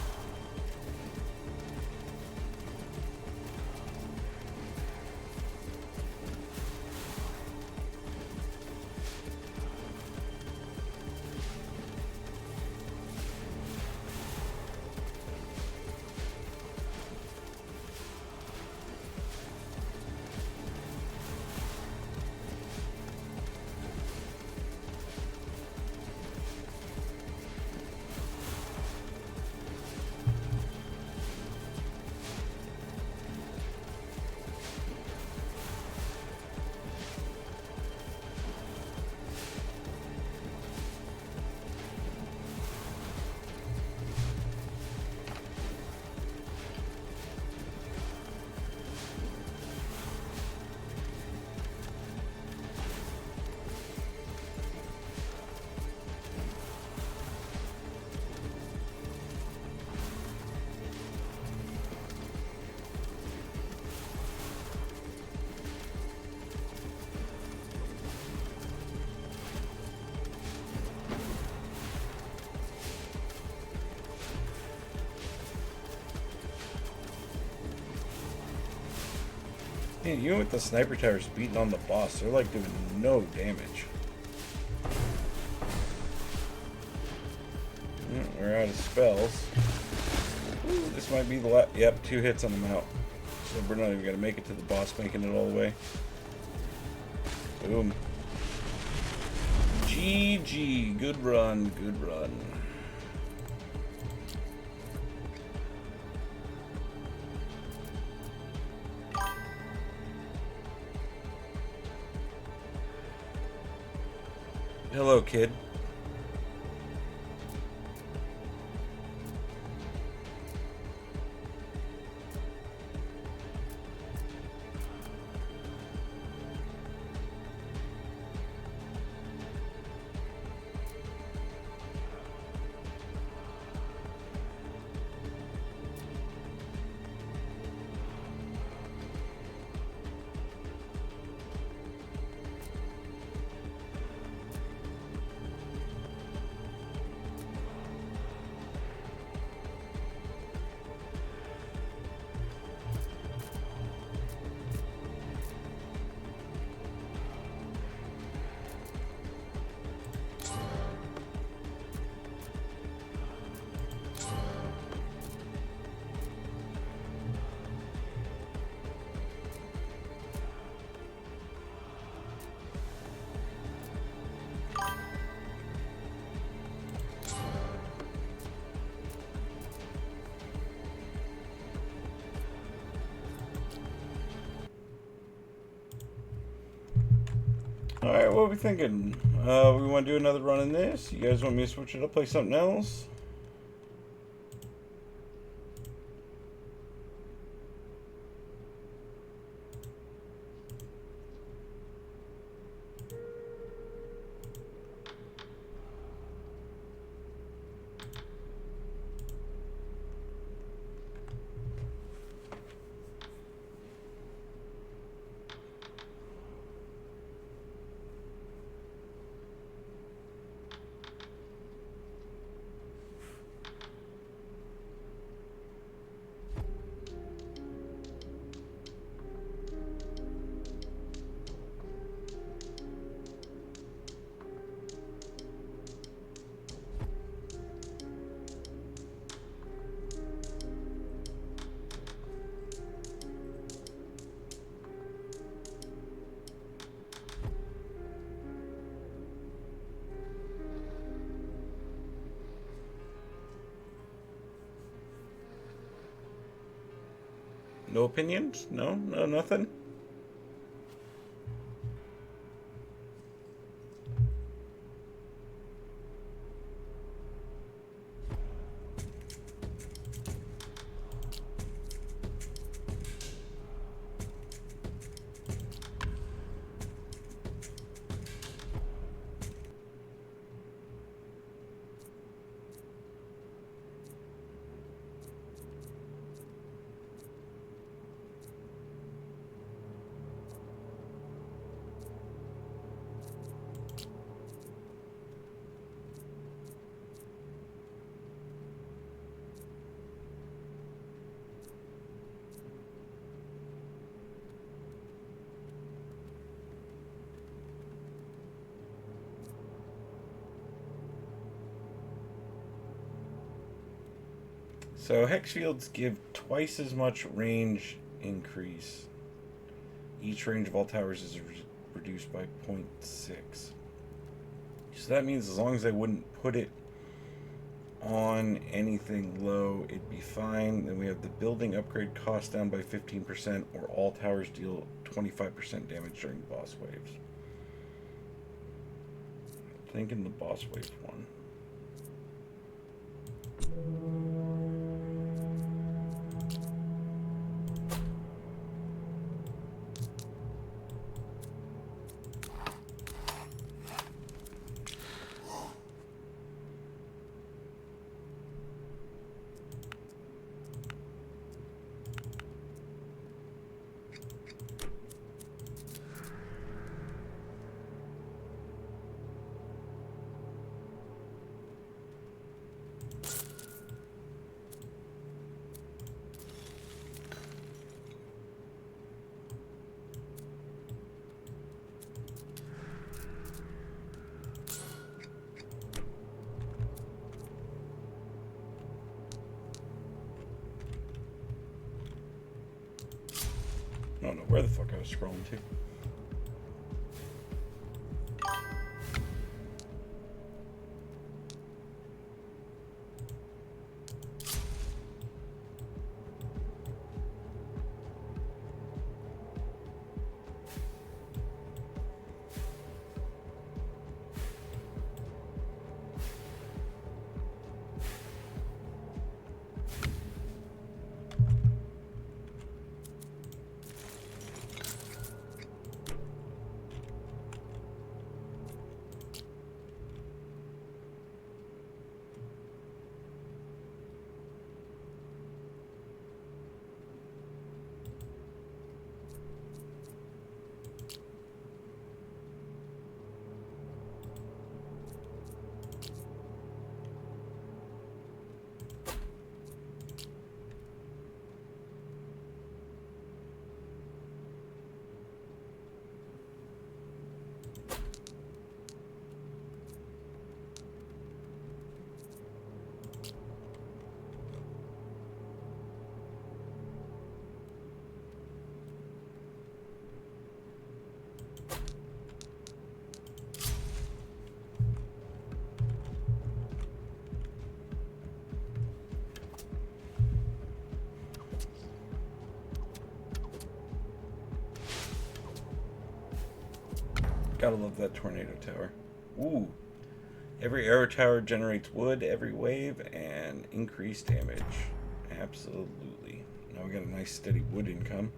Yeah, even with the sniper towers beating on the boss, they're like doing no damage. We're out of spells. Ooh, this might be the last. Yep, 2 hits on them out. So we're not even gonna make it to the boss, making it all the way. Boom. GG. Good run. Good run. Hello, kid. Alright, what are we thinking? We want to do another run in this? You guys want me to switch it up, play something else? No opinions? No? No, nothing? So hex fields give twice as much range increase. Each range of all towers is reduced by 0.6. So that means as long as I wouldn't put it on anything low, it'd be fine. Then we have the building upgrade cost down by 15%, or all towers deal 25% damage during boss waves. I'm thinking the boss wave one. where the fuck I was scrolling to. Gotta love that tornado tower. Ooh. Every arrow tower generates wood every wave and increased damage. Absolutely. Now we got a nice steady wood income.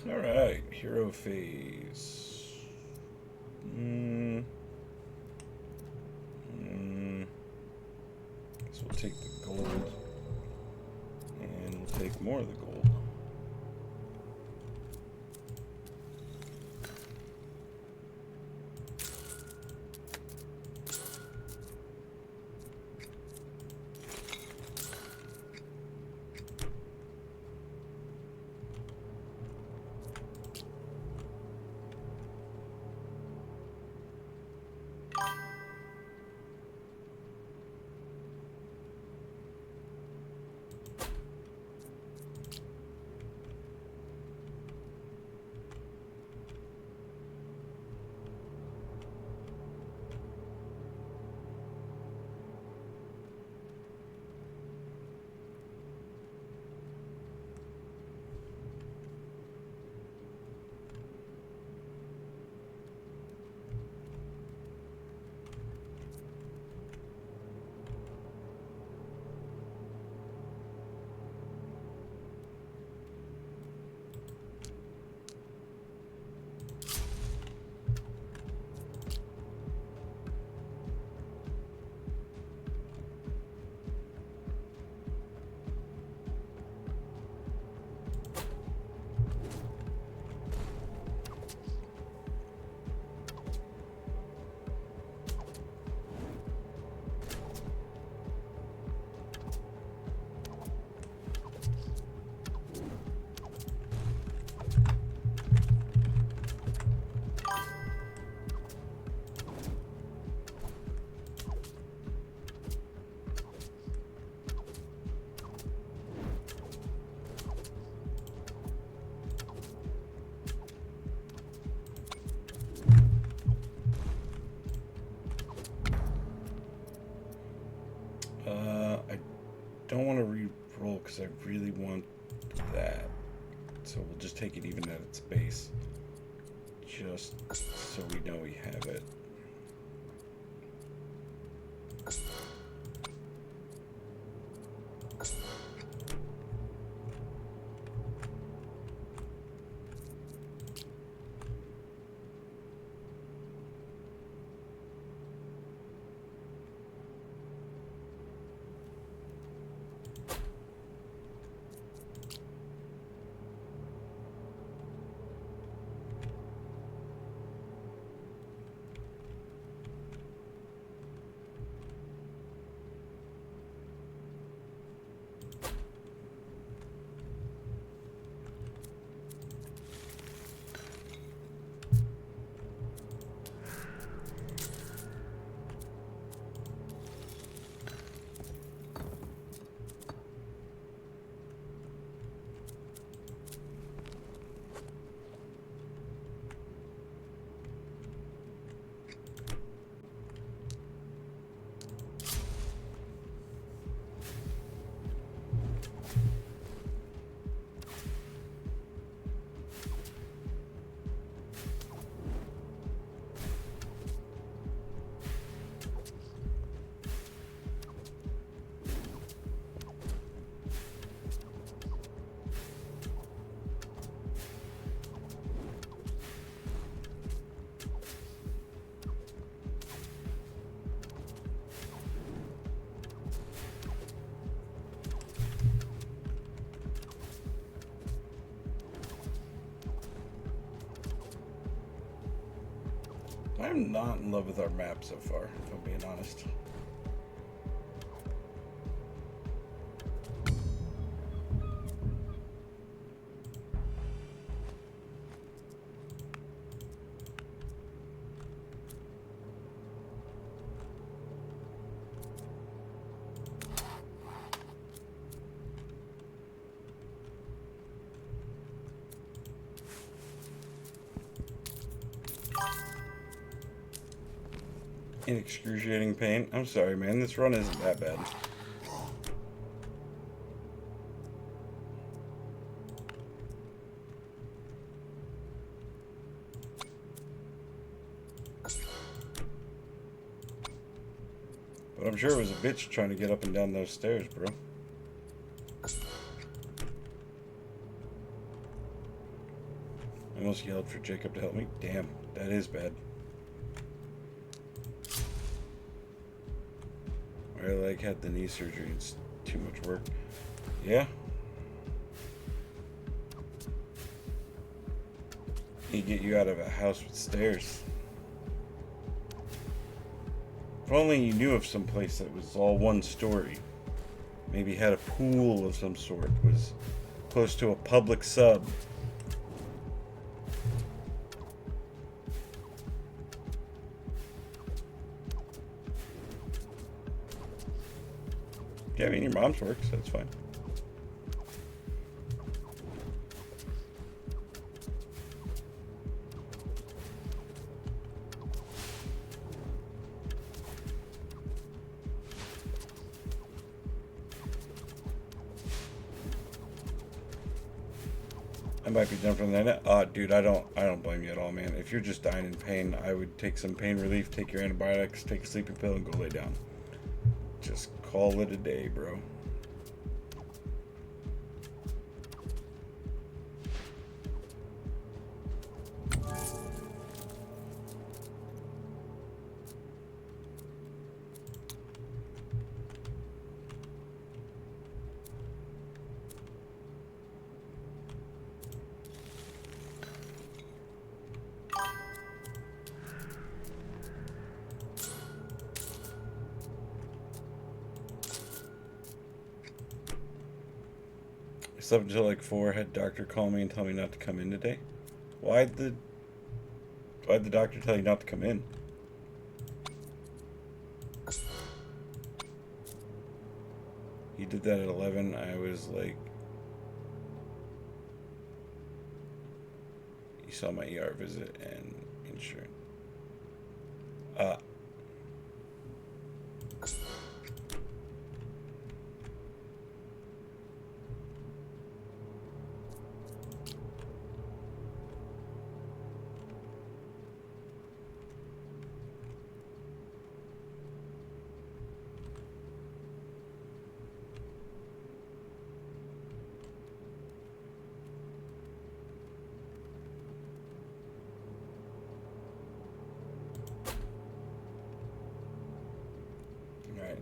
Alright, hero phase. So we'll take the gold. And we'll take more of the gold. re-roll because I really want that. So we'll just take it even at its base. Just so we know we have it. I'm not in love with our map so far, if I'm being honest. In excruciating pain. I'm sorry, man. This run isn't that bad. But I'm sure it was a bitch trying to get up and down those stairs, bro. I almost yelled for Jacob to help me. Damn, that is bad. I like had the knee surgery. It's too much work. Yeah. He get you out of a house with stairs. If only you knew of some place that was all one story. Maybe had a pool of some sort. Was close to a public sub. Yeah, I mean, your mom's works, so that's fine. I might be done from that. Dude, I don't blame you at all, man. If you're just dying in pain, I would take some pain relief, take your antibiotics, take a sleeping pill, and go lay down. Just call it a day, bro. Slept until like 4, had doctor call me and tell me not to come in today. Why'd the doctor tell you not to come in? He did that at 11. I was like, you saw my ER visit and insurance.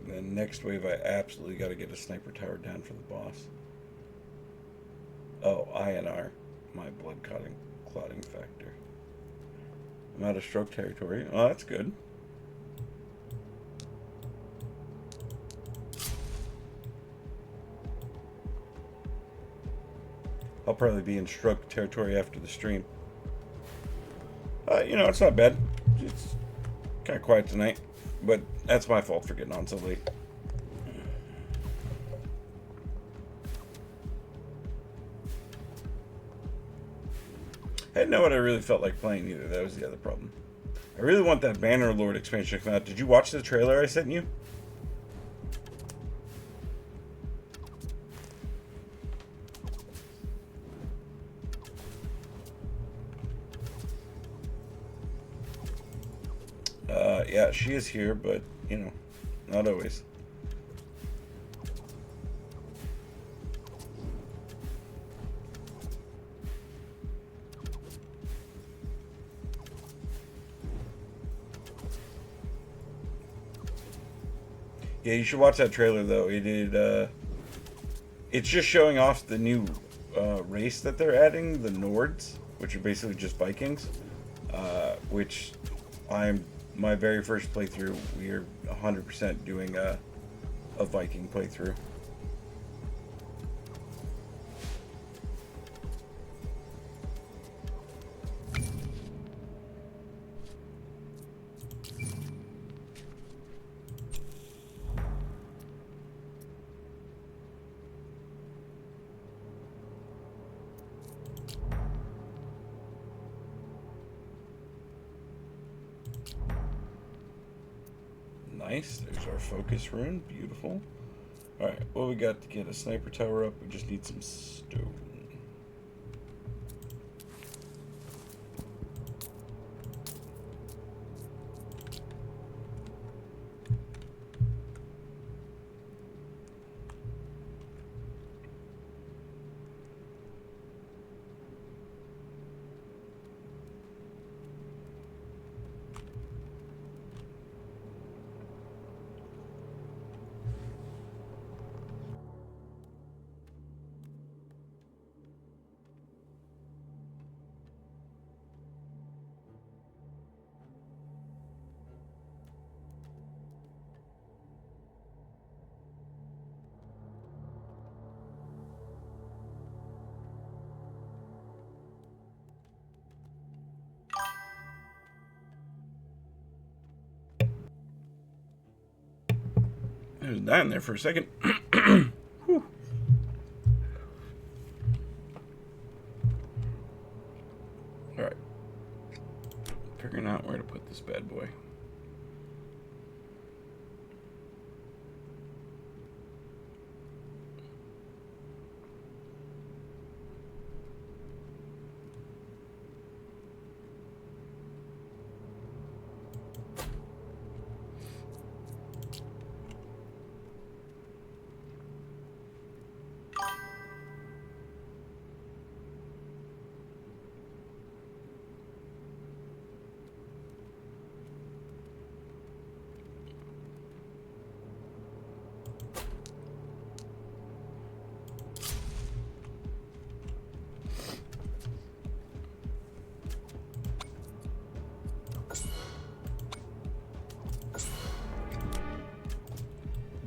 And then next wave, I absolutely got to get a sniper tower down for the boss. Oh, INR, my blood clotting factor. I'm out of stroke territory. Oh, that's good. I'll probably be in stroke territory after the stream. You know, it's not bad. It's kind of quiet tonight, but that's my fault for getting on so late. I didn't know what I really felt like playing either. That was the other problem. I really want that Banner Lord expansion to come out. Did you watch the trailer I sent you? Yeah, she is here, but, you know, not always. Yeah, you should watch that trailer, though. It's just showing off the new race that they're adding, the Nords, which are basically just Vikings, which my very first playthrough, we are 100% doing a Viking playthrough. Nice. There's our focus rune. Beautiful. Alright, what we got to get a sniper tower up? We just need some stone. I was dying there for a second. Alright. Figuring out where to put this bad boy.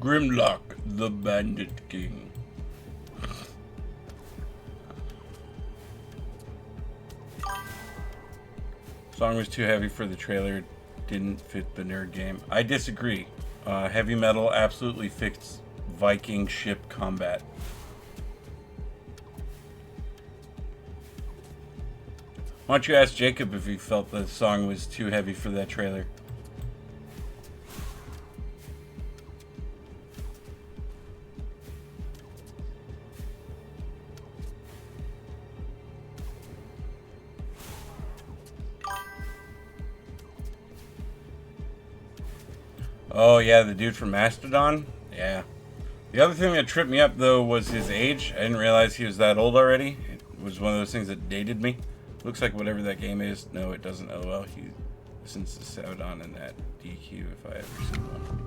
Grimlock, the Bandit King. Song was too heavy for the trailer, didn't fit the nerd game. I disagree. Heavy metal absolutely fixed Viking ship combat. Why don't you ask Jacob if he felt the song was too heavy for that trailer? Oh yeah, the dude from Mastodon? Yeah. The other thing that tripped me up though was his age. I didn't realize he was that old already. It was one of those things that dated me. Looks like whatever that game is. No, it doesn't. Oh well, he listens to Saudon in that DQ if I ever see one.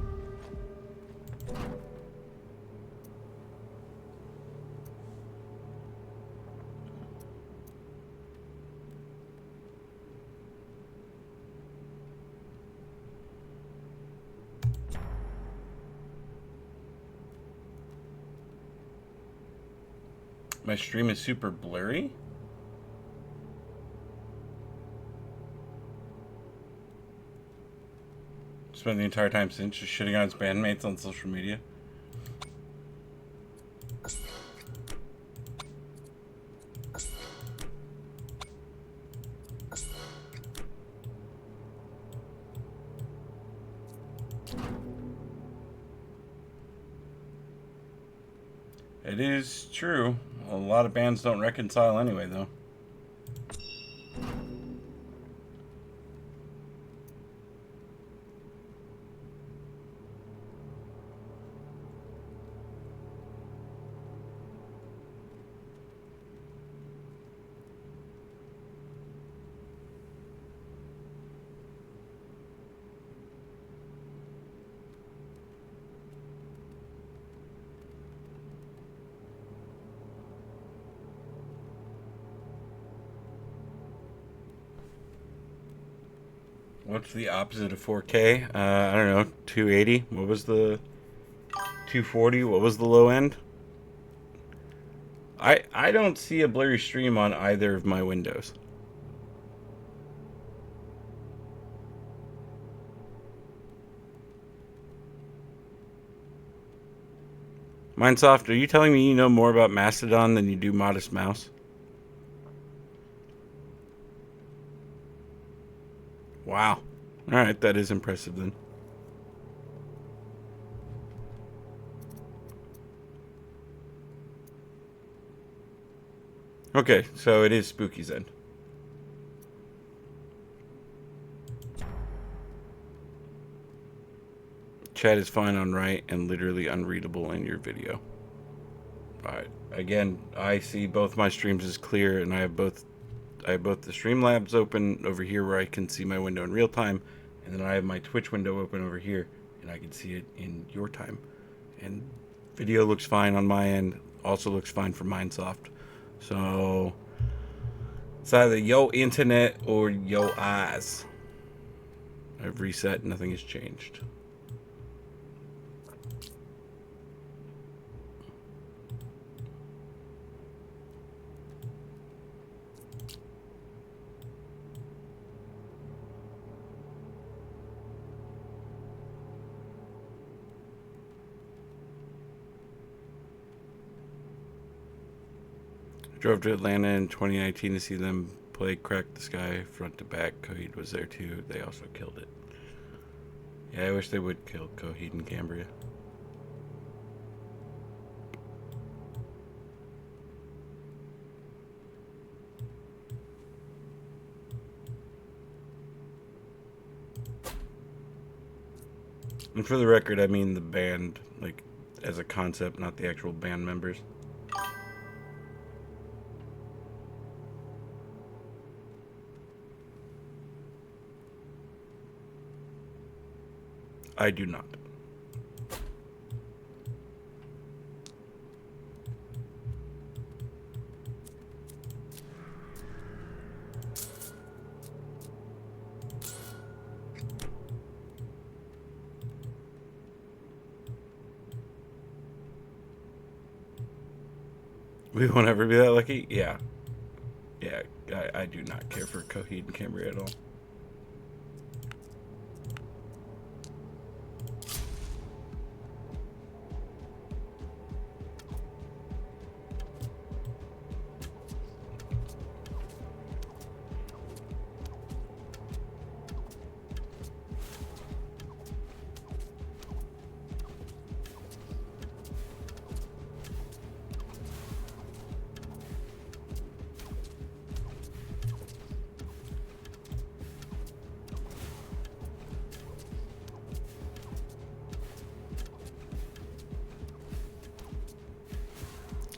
My stream is super blurry. Spent the entire time since just shitting on its bandmates on social media. It is true. A lot of bands don't reconcile anyway, though. What's the opposite of 4K? I don't know, 280? What was the 240? What was the low end? I don't see a blurry stream on either of my windows. Mindsoft, are you telling me you know more about Mastodon than you do Modest Mouse? Wow. Alright, that is impressive then. Okay, so it is Spooky's end. Chat is fine on right and literally unreadable in your video. Alright, again, I see both my streams as clear, and I have both the Streamlabs open over here where I can see my window in real time, and then I have my Twitch window open over here, and I can see it in your time. And video looks fine on my end, also looks fine for Mindsoft. So it's either yo internet or yo eyes. I've reset, nothing has changed. Drove to Atlanta in 2019 to see them play Crack the Sky front to back. Coheed was there too. They also killed it. Yeah, I wish they would kill Coheed and Cambria. And for the record, I mean the band, like, as a concept, not the actual band members. I do not. We won't ever be that lucky? Yeah. Yeah, I do not care for Coheed and Cambria at all.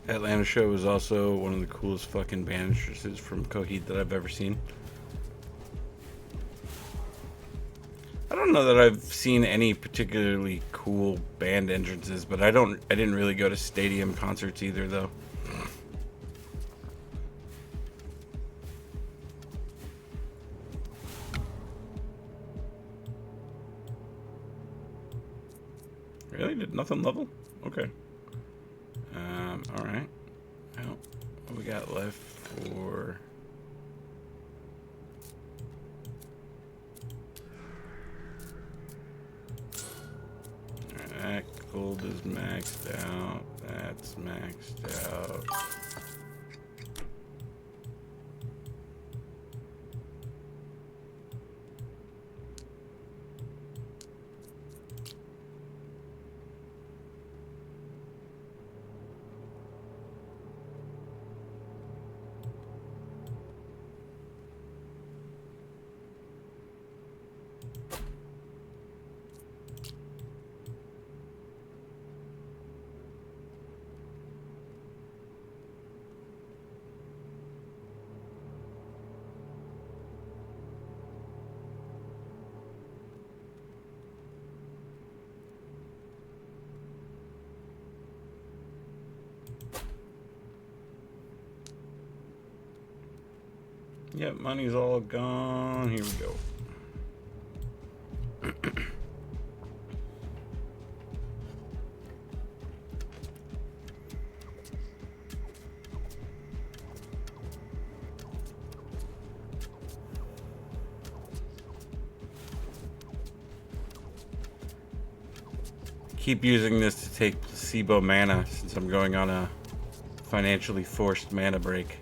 Atlanta show was also one of the coolest fucking band entrances from Coheed that I've ever seen. I don't don't know that I've seen any particularly cool band entrances, but I didn't really go to stadium concerts either, though. Really? Did nothing level? Okay. All right. Well, what we got left for? That gold is maxed out. That's maxed out. Yep, money's all gone. Here we go. Keep using this to take placebo mana since I'm going on a financially forced mana break.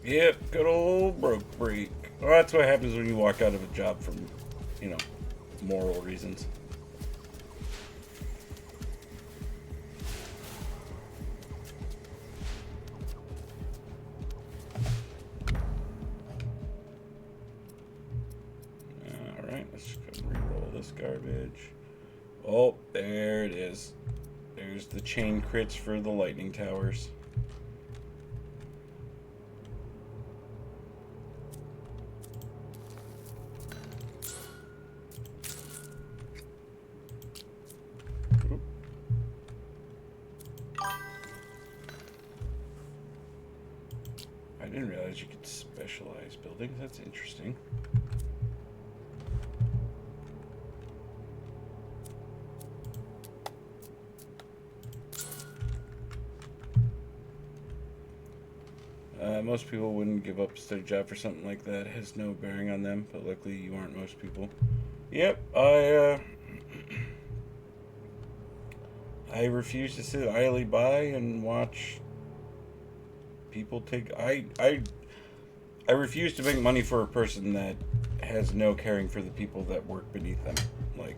Yep, good old broke break. Well, that's what happens when you walk out of a job from, you know, moral reasons. Alright, let's just go and re-roll this garbage. Oh, there it is. There's the chain crits for the lightning towers. I didn't realize you could specialize buildings. That's interesting. Most people wouldn't give up a steady job for something like that. It has no bearing on them, but luckily you aren't most people. Yep, I refuse to sit idly by and watch people take... I refuse to make money for a person that has no caring for the people that work beneath them. Like,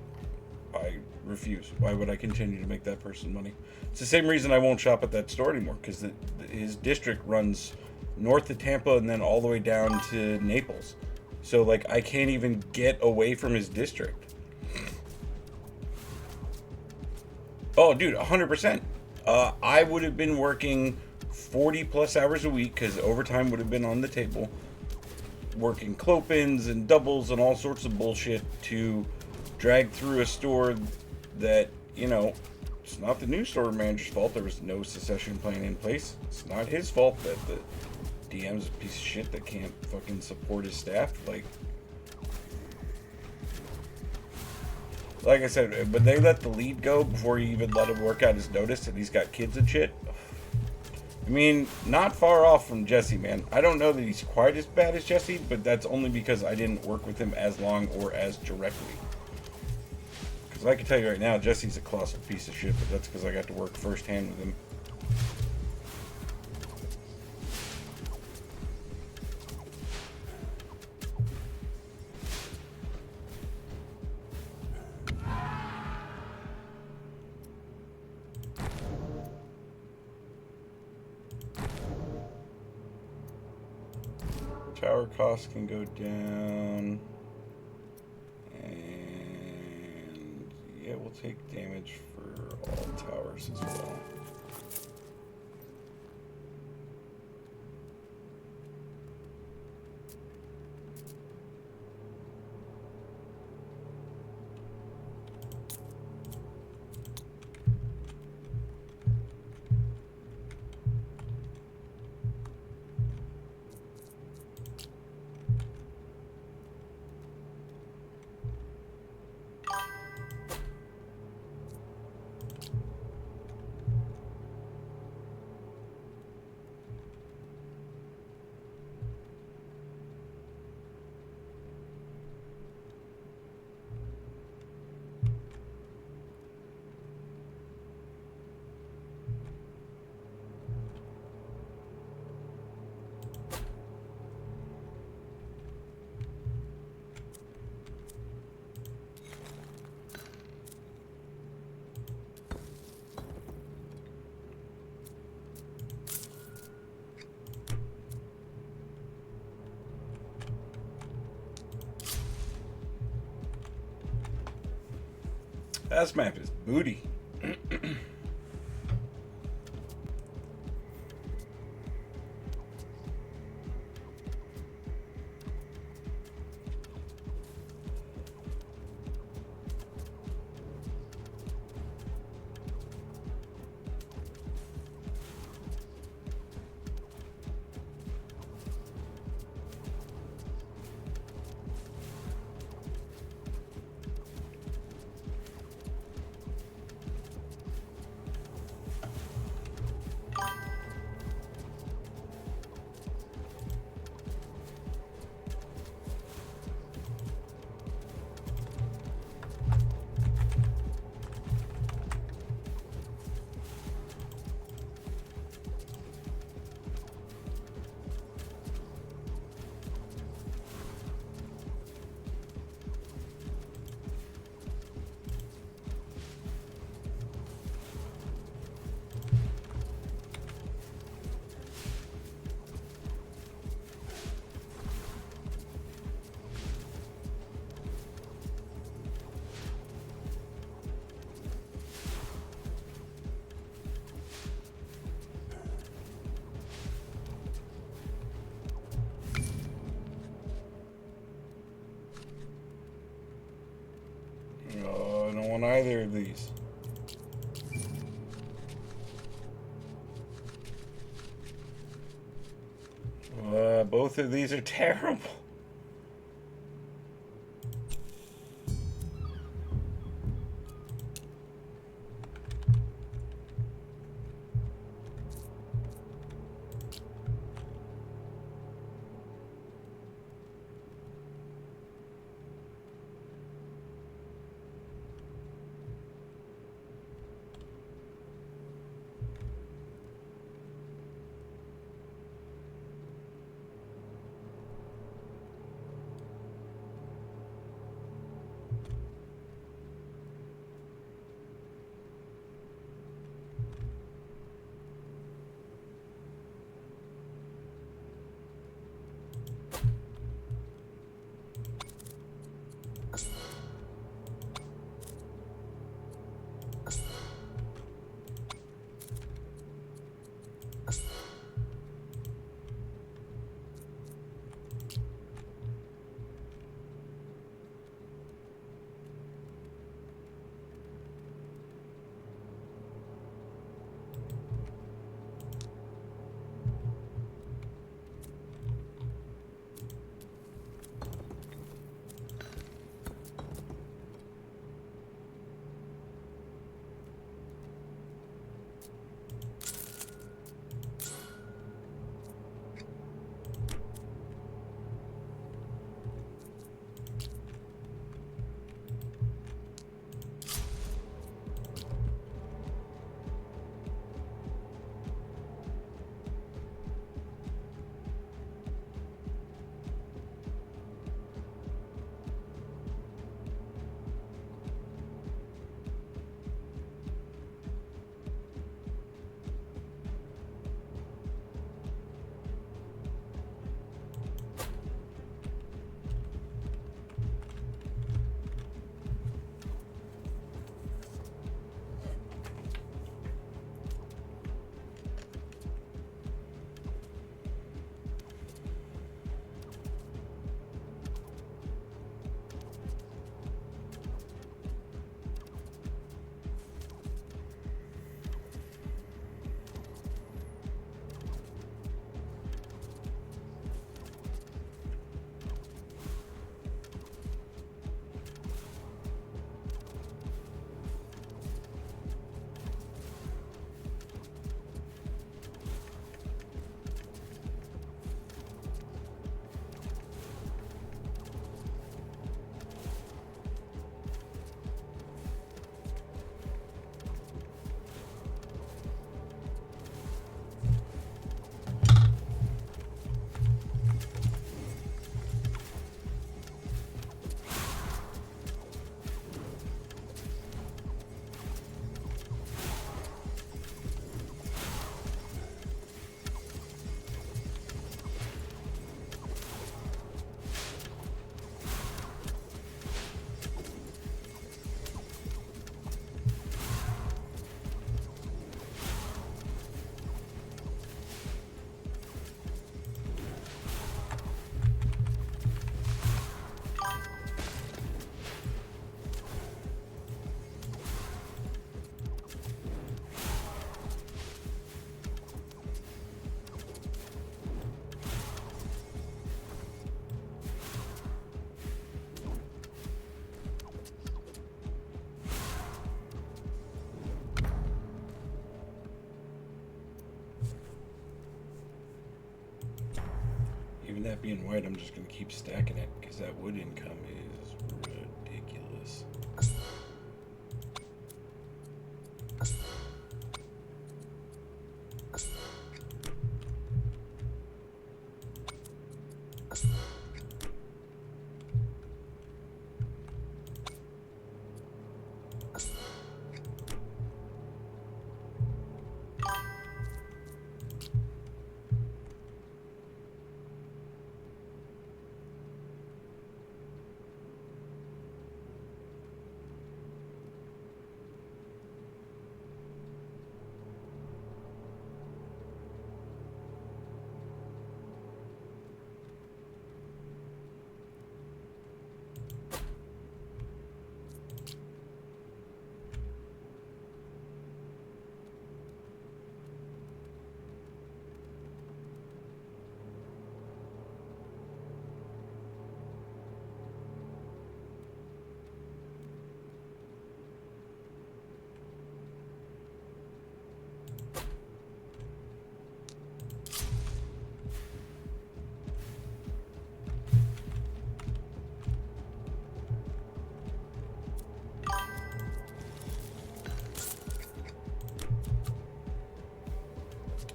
I refuse. Why would I continue to make that person money? It's the same reason I won't shop at that store anymore, because his district runs north of Tampa and then all the way down to Naples. So, like, I can't even get away from his district. Oh, dude, 100%. I would have been working 40 plus hours a week, because overtime would have been on the table, working clopins and doubles and all sorts of bullshit to drag through a store that, you know, it's not the new store manager's fault. There was no succession plan in place. It's not his fault that the DM's a piece of shit that can't fucking support his staff. Like I said, but they let the lead go before he even let him work out his notice, and he's got kids and shit. I mean, not far off from Jesse, man. I don't know that he's quite as bad as Jesse, but that's only because I didn't work with him as long or as directly. Because I can tell you right now, Jesse's a colossal piece of shit, but that's because I got to work firsthand with him. Tower costs can go down. And yeah, we'll take damage for all towers as well. This map is booty. Oh, I don't want either of these. Both of these are terrible. that being white, I'm just going to keep stacking it because that wood income is ridiculous.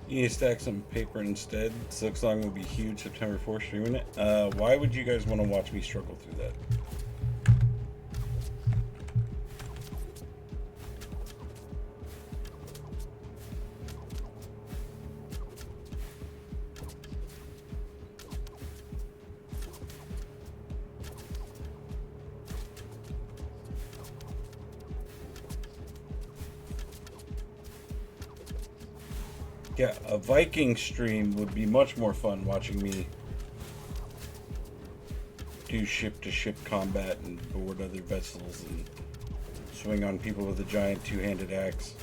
You need to stack some paper instead. Silk Song will be huge September 4th streaming it. Why would you guys want to watch me struggle through that? Yeah, a Viking stream would be much more fun watching me do ship-to-ship combat and board other vessels and swing on people with a giant two-handed axe.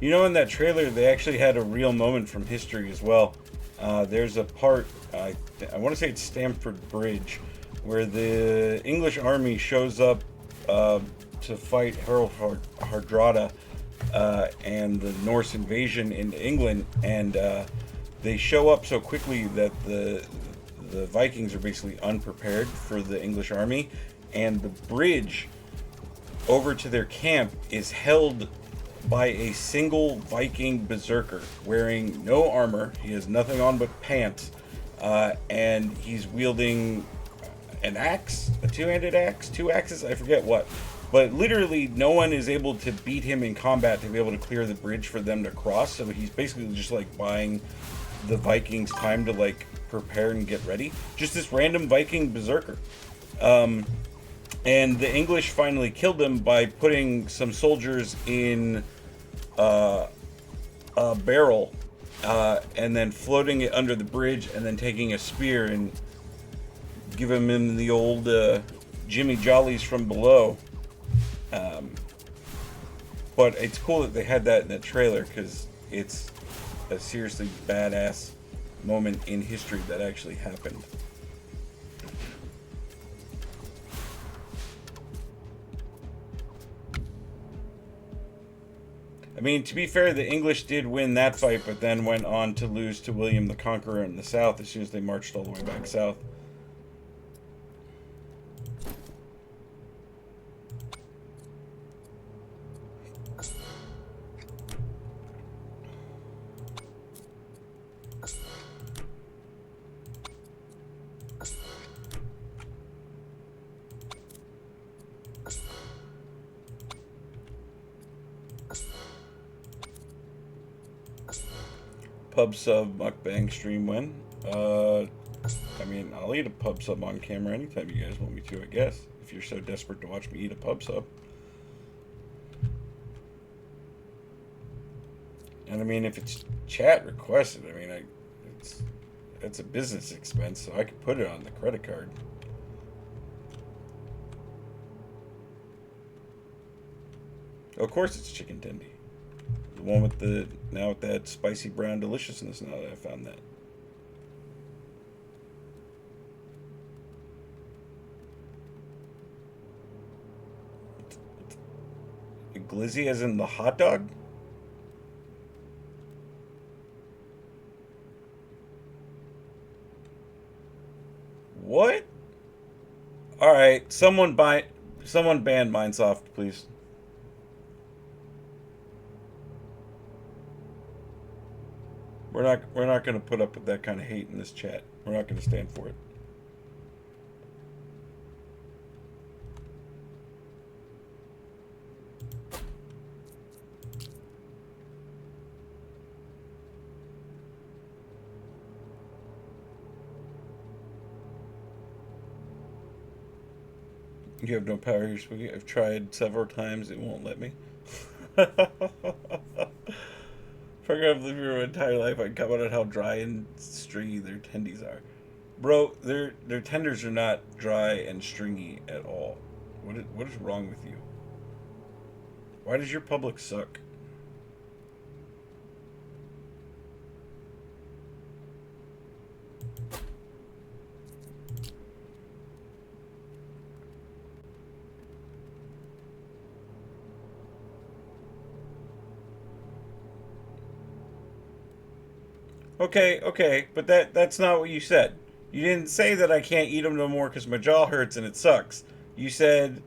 You know, in that trailer, they actually had a real moment from history as well. There's a part, I want to say it's Stamford Bridge, where the English army shows up to fight Harold Hardrada and the Norse invasion into England, and they show up so quickly that the Vikings are basically unprepared for the English army, and the bridge over to their camp is held by a single Viking berserker wearing no armor. He has nothing on but pants, and he's wielding an axe, a two-handed axe, two axes, I forget what. But literally, no one is able to beat him in combat to be able to clear the bridge for them to cross. So he's basically just like buying the Vikings time to like prepare and get ready. Just this random Viking berserker. And the English finally killed him by putting some soldiers in a barrel and then floating it under the bridge and then taking a spear and giving him the old Jimmy Jollies from below. But it's cool that they had that in the trailer because it's a seriously badass moment in history that actually happened. I mean, to be fair, the English did win that fight, but then went on to lose to William the Conqueror in the south as soon as they marched all the way back south. Pub sub mukbang stream when? I mean, I'll eat a pub sub on camera anytime you guys want me to, I guess. If you're so desperate to watch me eat a pub sub. And I mean, if it's chat requested, I mean, it's a business expense, so I could put it on the credit card. Of course it's chicken tendy. The one with the, now with that spicy brown deliciousness now that I found that. Glizzy as in the hot dog? Okay, someone ban Mindsoft, please. We're not going to put up with that kind of hate in this chat. We're not going to stand for it. You have no power here, Spooky. I've tried several times. It won't let me. If I've lived here my entire life, I comment on how dry and stringy their tendies are. Bro, their tenders are not dry and stringy at all. What is wrong with you? Why does your public suck? Okay, but that's not what you said. You didn't say that I can't eat them no more because my jaw hurts and it sucks. You said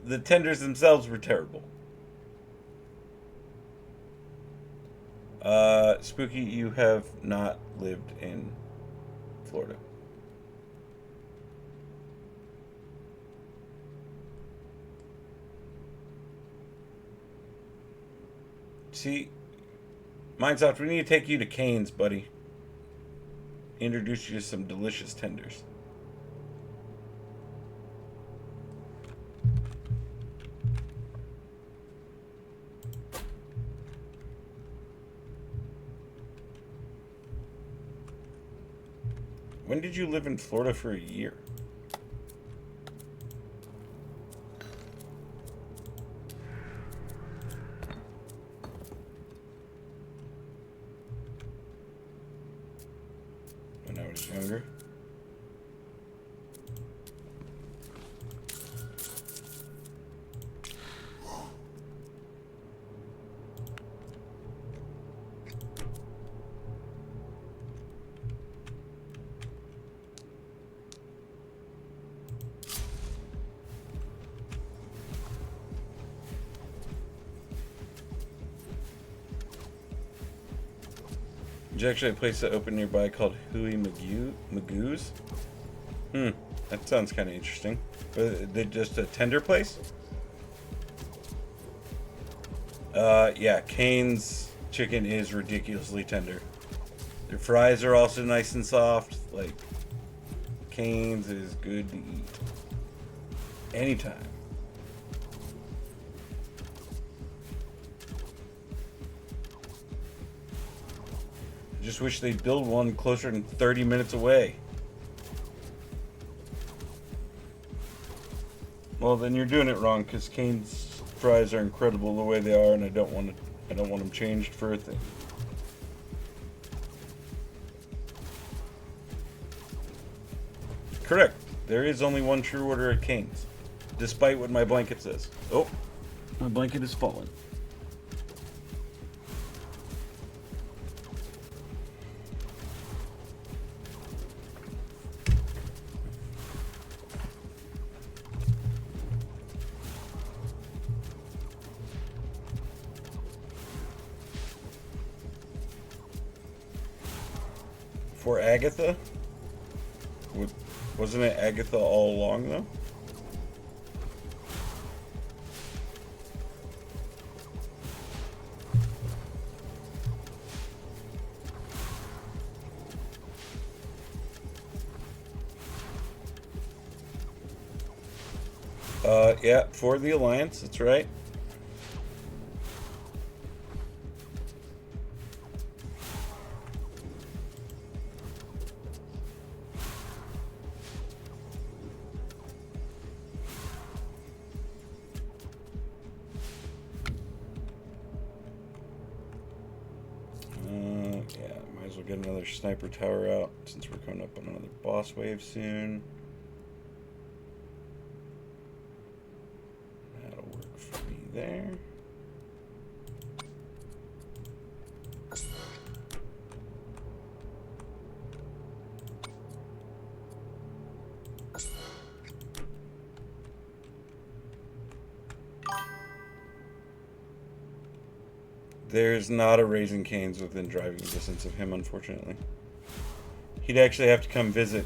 the tenders themselves were terrible. Spooky, you have not lived in Florida. See, Mindsoft, we need to take you to Cane's, buddy. Introduce you to some delicious tenders. When did you live in Florida for a year? When I was younger. There's actually a place that opened nearby called Huey Magoo's. That sounds kind of interesting. But they're just a tender place? Yeah, Cane's chicken is ridiculously tender. Their fries are also nice and soft. Like, Cane's is good to eat. Anytime. Just wish they'd build one closer than 30 minutes away. Well, then you're doing it wrong, because Cane's fries are incredible the way they are, and I don't want them changed for a thing. Correct. There is only one true order at Cane's, despite what my blanket says. Oh, my blanket has fallen. For Agatha? Wasn't it Agatha all along, though? Yeah, for the Alliance, that's right. Yeah, might as well get another sniper tower out since we're coming up on another boss wave soon. That'll work for me there. There's not a Raising Cane's within driving distance of him, unfortunately. He'd actually have to come visit.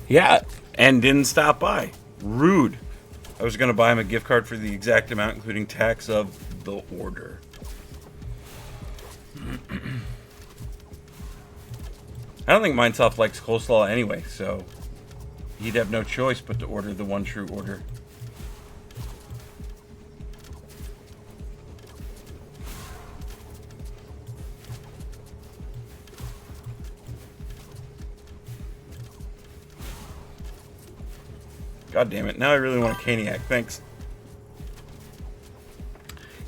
Yeah, and didn't stop by. Rude. I was going to buy him a gift card for the exact amount, including tax of the order. I don't think Mindsoft likes coleslaw anyway, so he'd have no choice but to order the one true order. God damn it. Now I really want a Caniac. Thanks.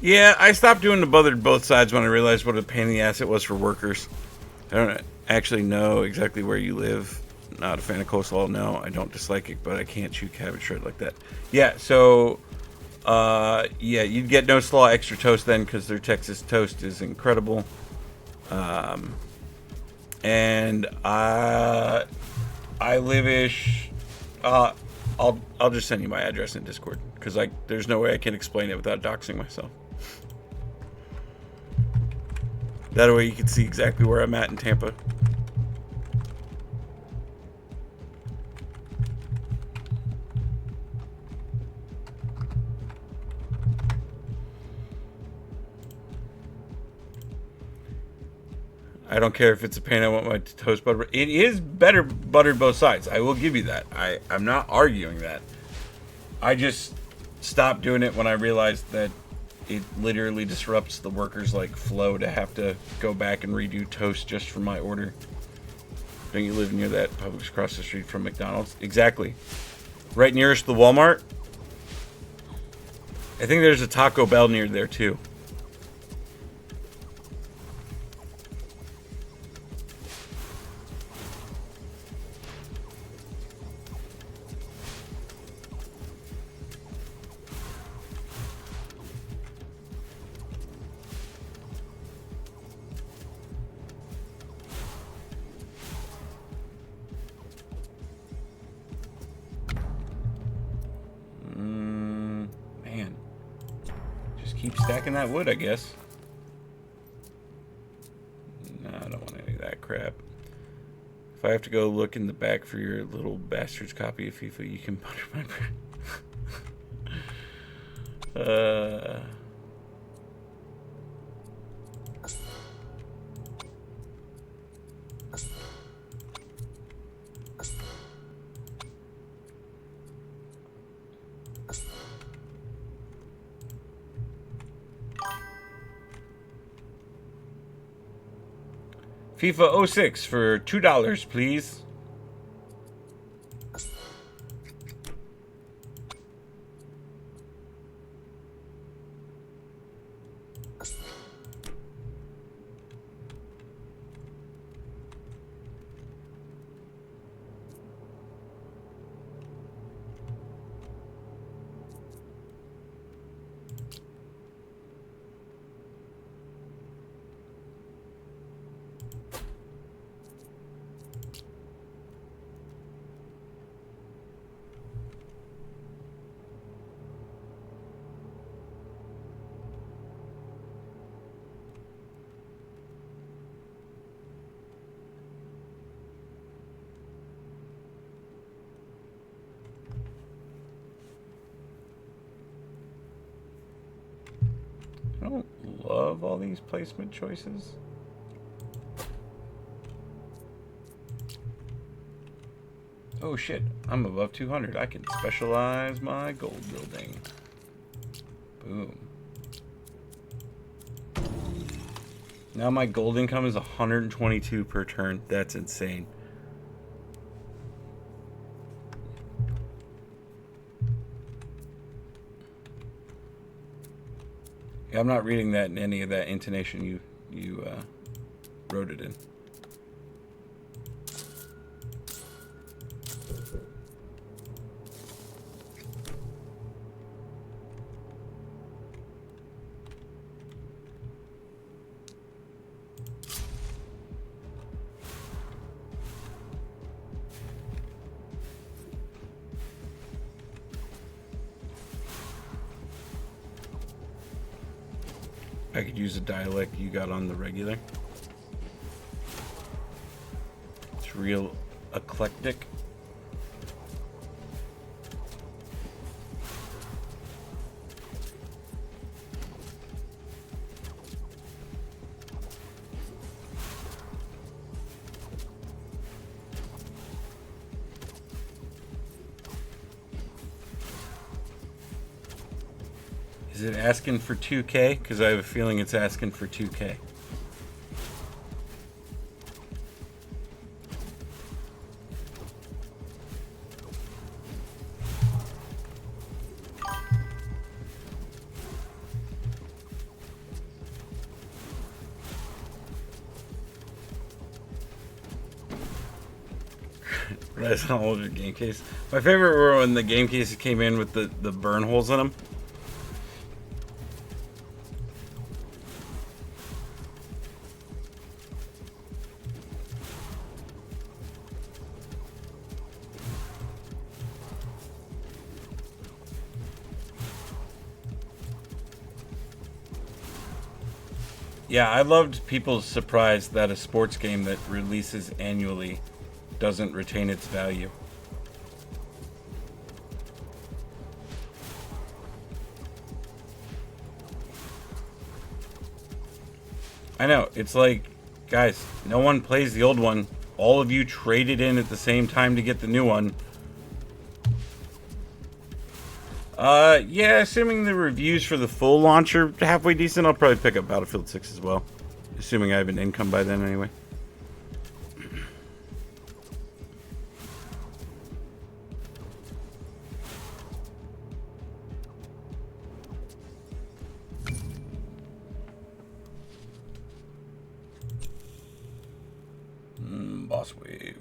Yeah, I stopped doing the bothered both sides when I realized what a pain in the ass it was for workers. I don't actually know exactly where you live. Not a fan of coleslaw. No, I don't dislike it, but I can't chew cabbage shred like that. Yeah, so, yeah, you'd get no slaw extra toast then because their Texas toast is incredible. And I live-ish. I'll just send you my address in Discord because there's no way I can explain it without doxing myself. That way you can see exactly where I'm at in Tampa. I don't care if it's a pain. I want my toast butter. It is better buttered both sides. I will give you that. I'm not arguing that. I just stopped doing it when I realized that it literally disrupts the workers' flow to have to go back and redo toast just for my order. Don't you live near that Publix across the street from McDonald's? Exactly. Right nearest the Walmart. I think there's a Taco Bell near there too. Man. Just keep stacking that wood, I guess. No, I don't want any of that crap. If I have to go look in the back for your little bastard's copy of FIFA, you can butter my bread. FIFA 06 for $2, please. I don't love all these placement choices. Oh shit, I'm above 200. I can specialize my gold building. Boom. Now my gold income is 122 per turn. That's insane. Yeah, I'm not reading that in any of that intonation you wrote it in. I could use a dialect you got on the regular. It's real eclectic. Is it asking for 2K? Because I have a feeling it's asking for 2K. That's an older game case. My favorite were when the game cases came in with the burn holes in them. Yeah, I loved people's surprise that a sports game that releases annually doesn't retain its value. I know, it's like, guys, no one plays the old one. All of you traded in at the same time to get the new one. Yeah, assuming the reviews for the full launch are halfway decent, I'll probably pick up Battlefield 6 as well. Assuming I have an income by then anyway. Boss wave.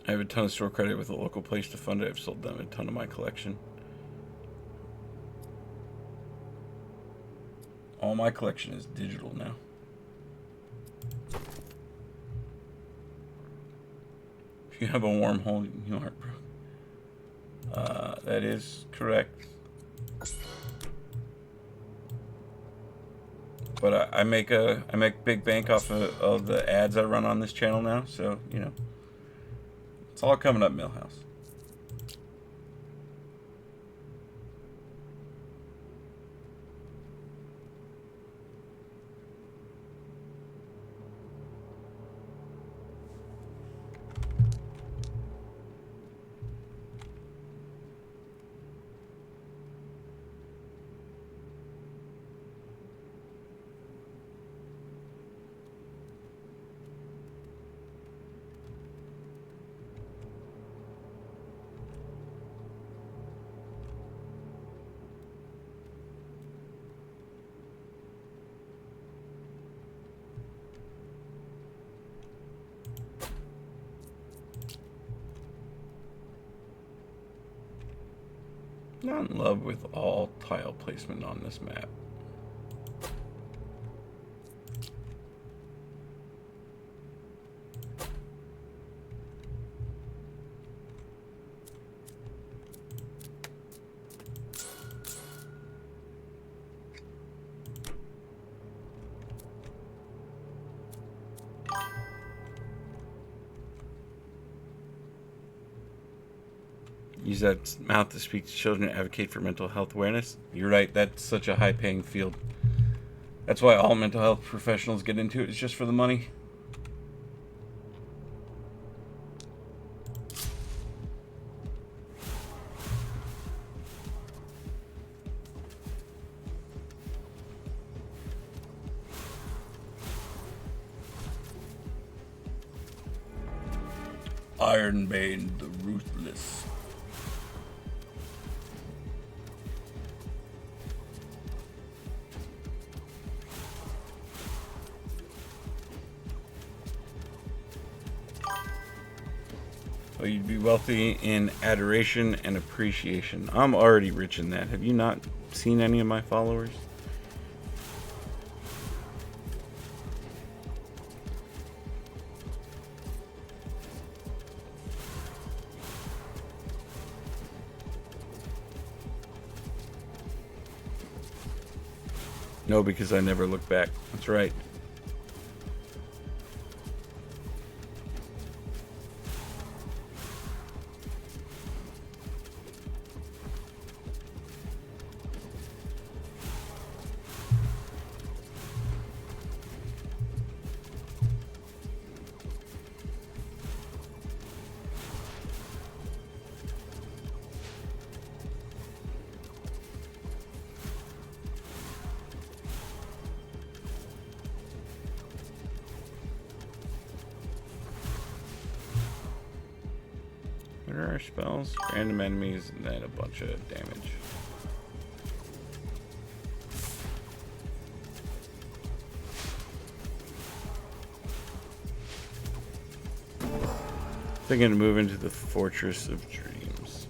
I have a ton of store credit with a local place to fund it. I've sold them a ton of my collection. All my collection is digital now. If you have a wormhole, you aren't broke. That is correct. But I make big bank off of the ads I run on this channel now, so you know, it's all coming up, Millhouse. Not in love with all tile placement on this map. Use that mouth to speak to children and advocate for mental health awareness. You're right, that's such a high-paying field. That's why all mental health professionals get into it. It's just for the money. Ironbane the Ruthless. Well, you'd be wealthy in adoration and appreciation. I'm already rich in that. Have you not seen any of my followers? No, because I never look back. That's right. What are our spells? Random enemies and then a bunch of damage. Thinking to move into the Fortress of Dreams.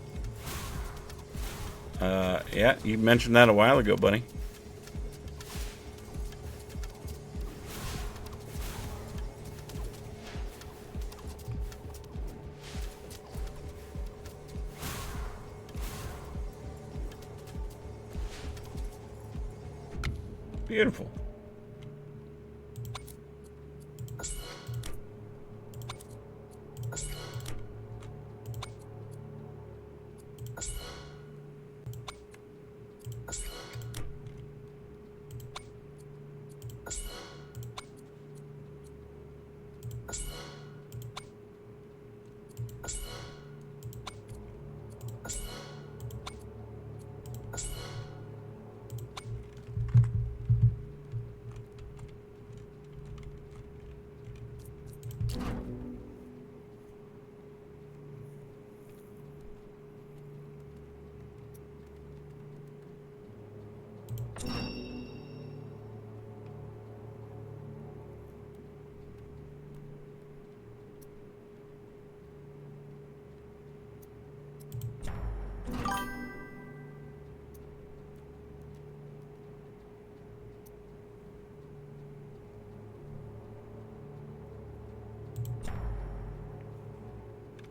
Yeah, you mentioned that a while ago, buddy. Beautiful.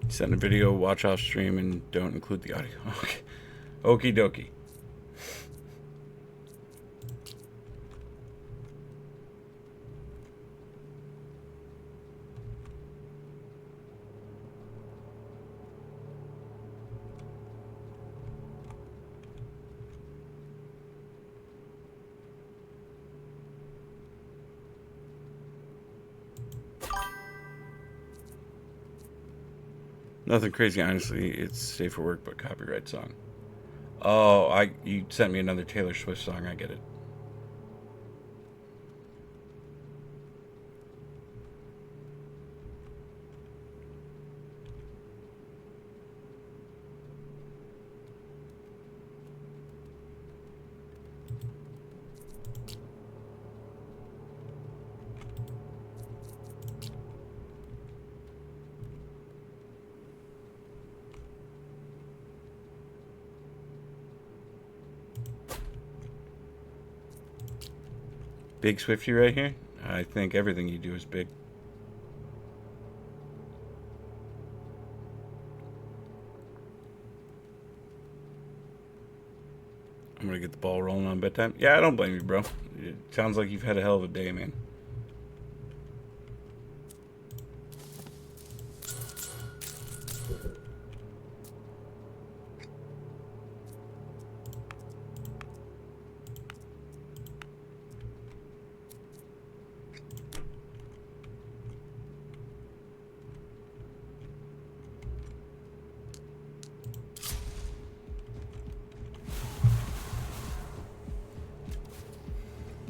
Send a video, watch off stream, and don't include the audio. Okay. Okie dokie. Nothing crazy, honestly. It's safe for work, but copyright song. Oh, you sent me another Taylor Swift song. I get it. Big Swifty right here. I think everything you do is big. I'm gonna get the ball rolling on bedtime. Yeah, I don't blame you, bro. It sounds like you've had a hell of a day, man.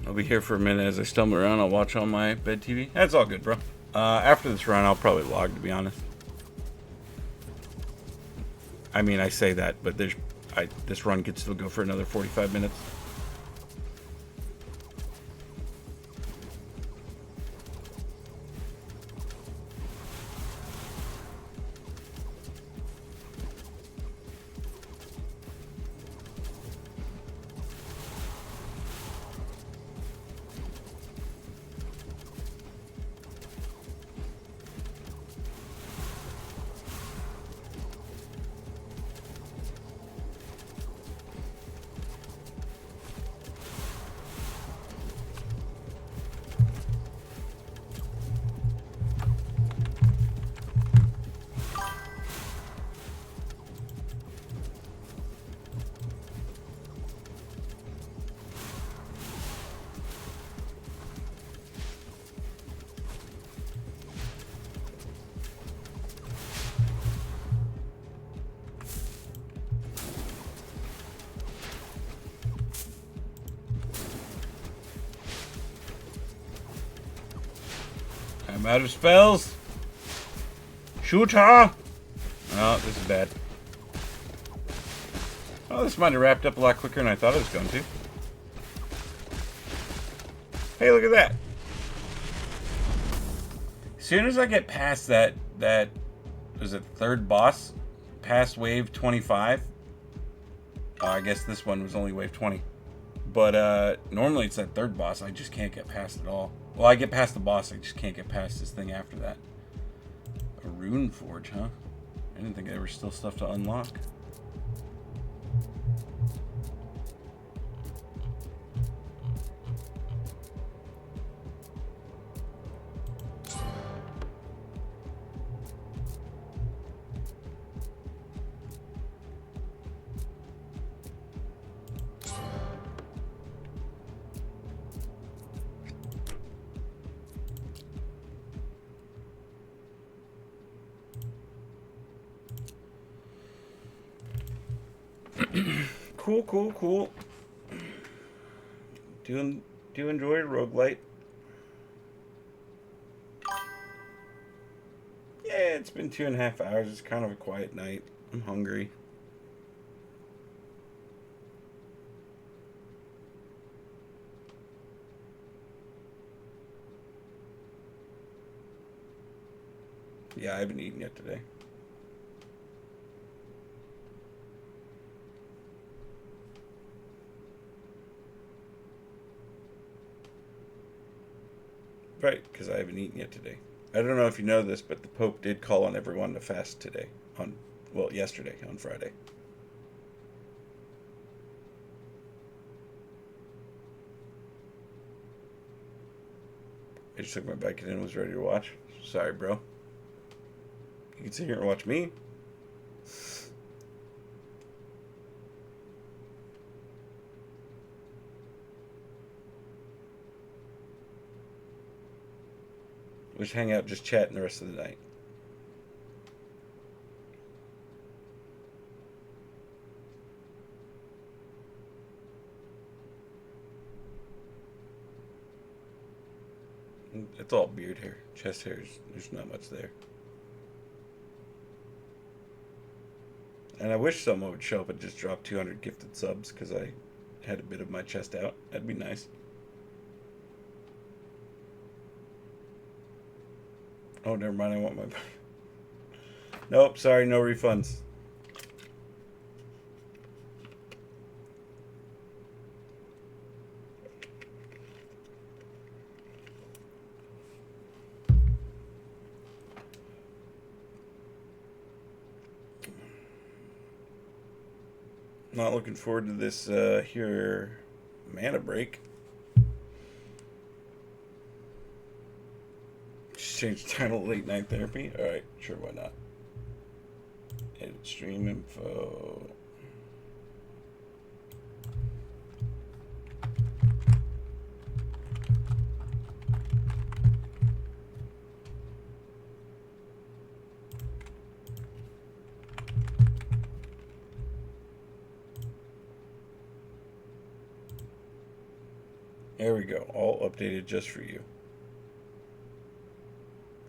I'll be here for a minute as I stumble around. I'll watch on my bed TV. That's all good, bro. After this run, I'll probably log, to be honest. I mean, I say that, but this run could still go for another 45 minutes. I'm out of spells. Shoot her. Oh, this is bad. Oh, this might have wrapped up a lot quicker than I thought it was going to. Hey, look at that. As soon as I get past that was it third boss, past wave 25. I guess this one was only wave 20. But normally it's that third boss I just can't get past at all. Well, I get past the boss, I just can't get past this thing after that. A rune forge, huh? I didn't think there was still stuff to unlock. Cool. Do you enjoy roguelite? Yeah, it's been 2.5 hours. It's kind of a quiet night. I'm hungry. Yeah, I haven't eaten yet today. Right, because I haven't eaten yet today. I don't know if you know this, but the Pope did call on everyone to fast today. Yesterday, on Friday. I just took my bike in and was ready to watch. Sorry, bro. You can sit here and watch me. We just hang out, just chatting the rest of the night. It's all beard hair. Chest hair, there's not much there. And I wish someone would show up and just drop 200 gifted subs because I had a bit of my chest out. That'd be nice. Oh, never mind. I want my... Nope, sorry, no refunds. Not looking forward to this here mana break. Just change the title, Late Night Therapy. Alright, sure, why not? Edit stream info. There we go. All updated just for you.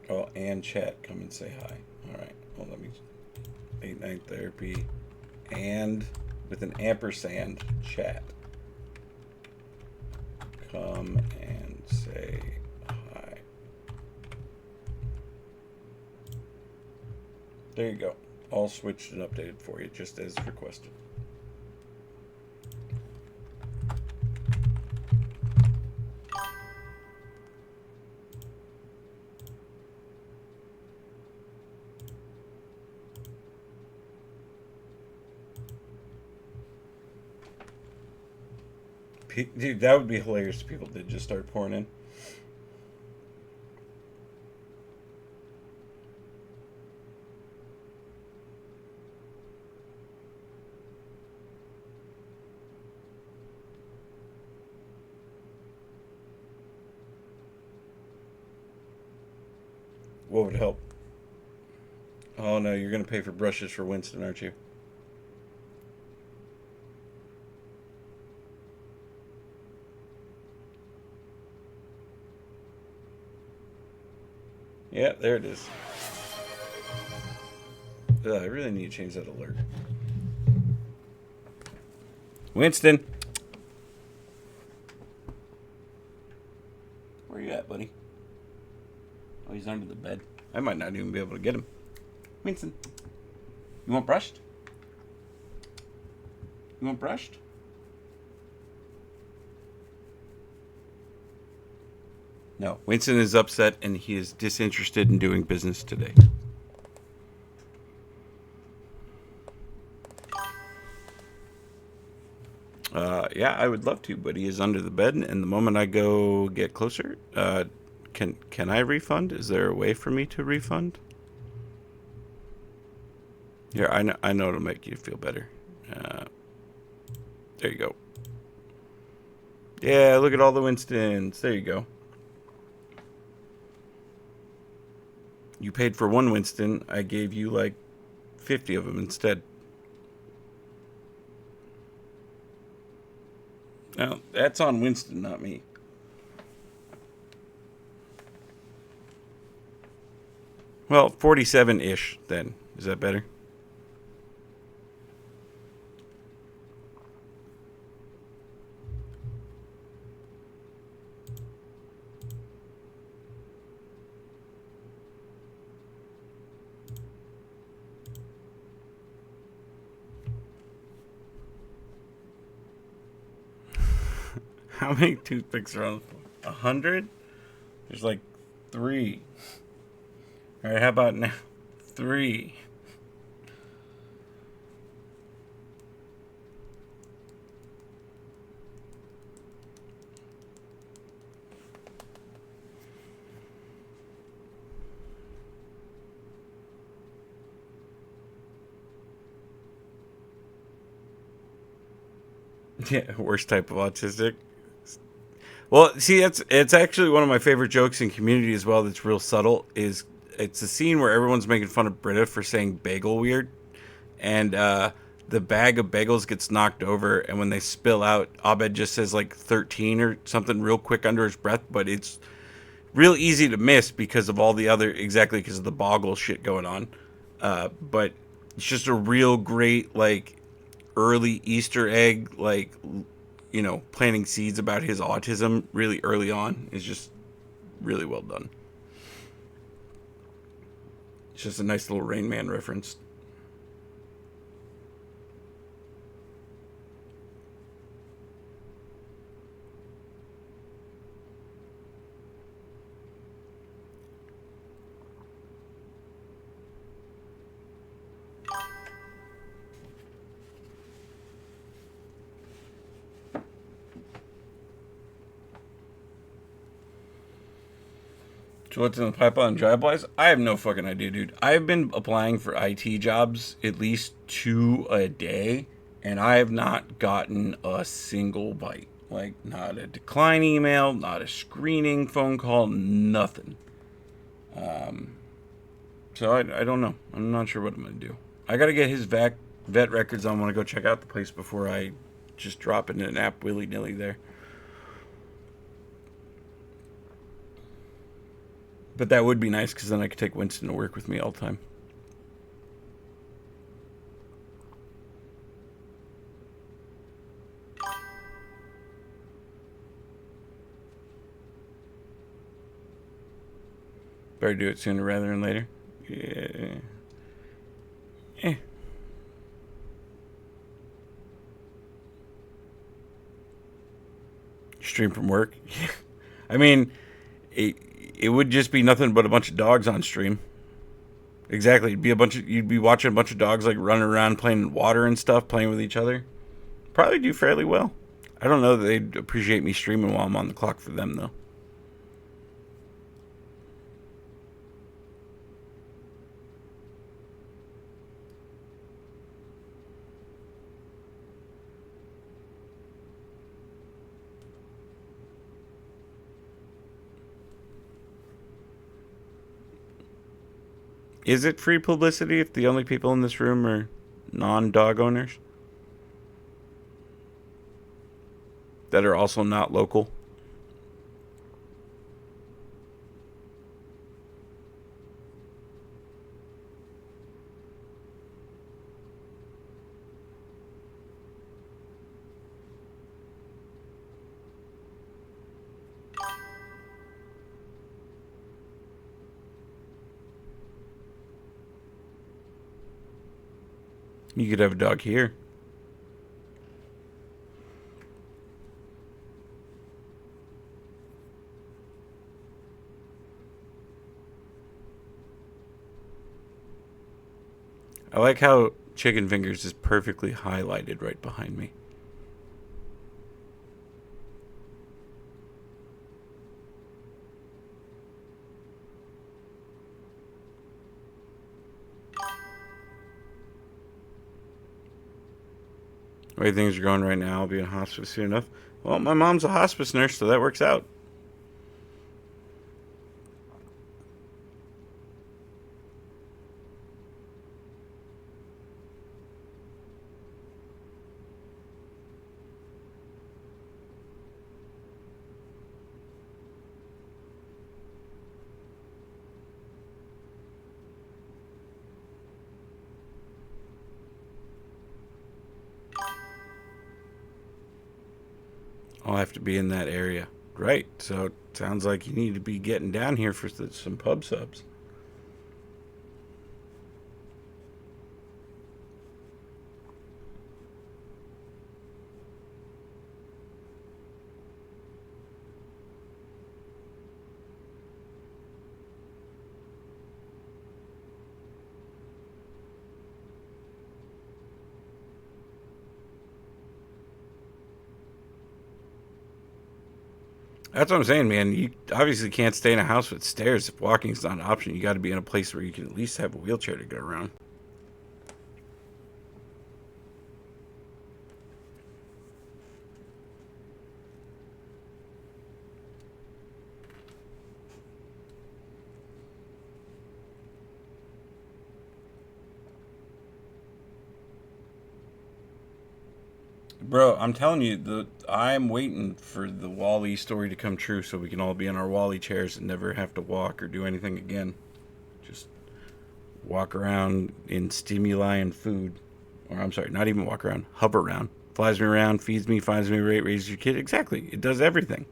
Oh, and chat. Come and say hi. Alright. Well, let me... Late Night Therapy. And with an ampersand, chat. Come and say hi. There you go. All switched and updated for you, just as requested. Dude, that would be hilarious if people did just start pouring in. What would help? Oh no, you're going to pay for brushes for Winston, aren't you? Yeah, there it is. I really need to change that alert. Winston. Where you at, buddy? Oh, he's under the bed. I might not even be able to get him. Winston. You want brushed? You want brushed? No. Winston is upset and he is disinterested in doing business today. Yeah, I would love to, but he is under the bed, and the moment I go get closer, can I refund? Is there a way for me to refund? Here, I know it'll make you feel better. There you go. Yeah, look at all the Winstons. There you go. You paid for one Winston. I gave you like 50 of them instead. No, that's on Winston, not me. Well, 47-ish then. Is that better? How many toothpicks are on the floor? 100? There's like 3. All right, how about now? 3. Yeah, worst type of autistic. Well, see, it's actually one of my favorite jokes in Community as well. That's real subtle. It's a scene where everyone's making fun of Britta for saying bagel weird, and the bag of bagels gets knocked over, and when they spill out, Abed just says like 13 or something real quick under his breath, but it's real easy to miss because of all the other because of the boggle shit going on. But it's just a real great like early Easter egg, like, planting seeds about his autism really early on is just really well done. It's just a nice little Rain Man reference. So what's in the pipeline job-wise? I have no fucking idea, dude. I've been applying for IT jobs at least 2 a day, and I have not gotten a single bite. Like, not a decline email, not a screening phone call, nothing. So I don't know. I'm not sure what I'm going to do. I got to get his vet records. I want to go check out the place before I just drop into an app willy-nilly there. But that would be nice because then I could take Winston to work with me all the time. Better do it sooner rather than later. Yeah. Stream from work. I mean, it would just be nothing but a bunch of dogs on stream. Exactly. You'd be watching a bunch of dogs like running around playing in water and stuff, playing with each other. Probably do fairly well. I don't know that they'd appreciate me streaming while I'm on the clock for them though. Is it free publicity if the only people in this room are non-dog owners that are also not local? You could have a dog here. I like how Chicken Fingers is perfectly highlighted right behind me. The way things are going right now, I'll be in hospice soon enough. Well, my mom's a hospice nurse, so that works out. I'll have to be in that area. Right, so it sounds like you need to be getting down here for some pub subs. That's what I'm saying, man. You obviously can't stay in a house with stairs if walking's not an option. You got to be in a place where you can at least have a wheelchair to get around. Bro, I'm telling you, I'm waiting for the Wall-E story to come true so we can all be in our Wall-E chairs and never have to walk or do anything again. Just walk around in stimuli and food. Or I'm sorry, not even walk around, hover around. Flies me around, feeds me, finds me, raises your kid. Exactly. It does everything.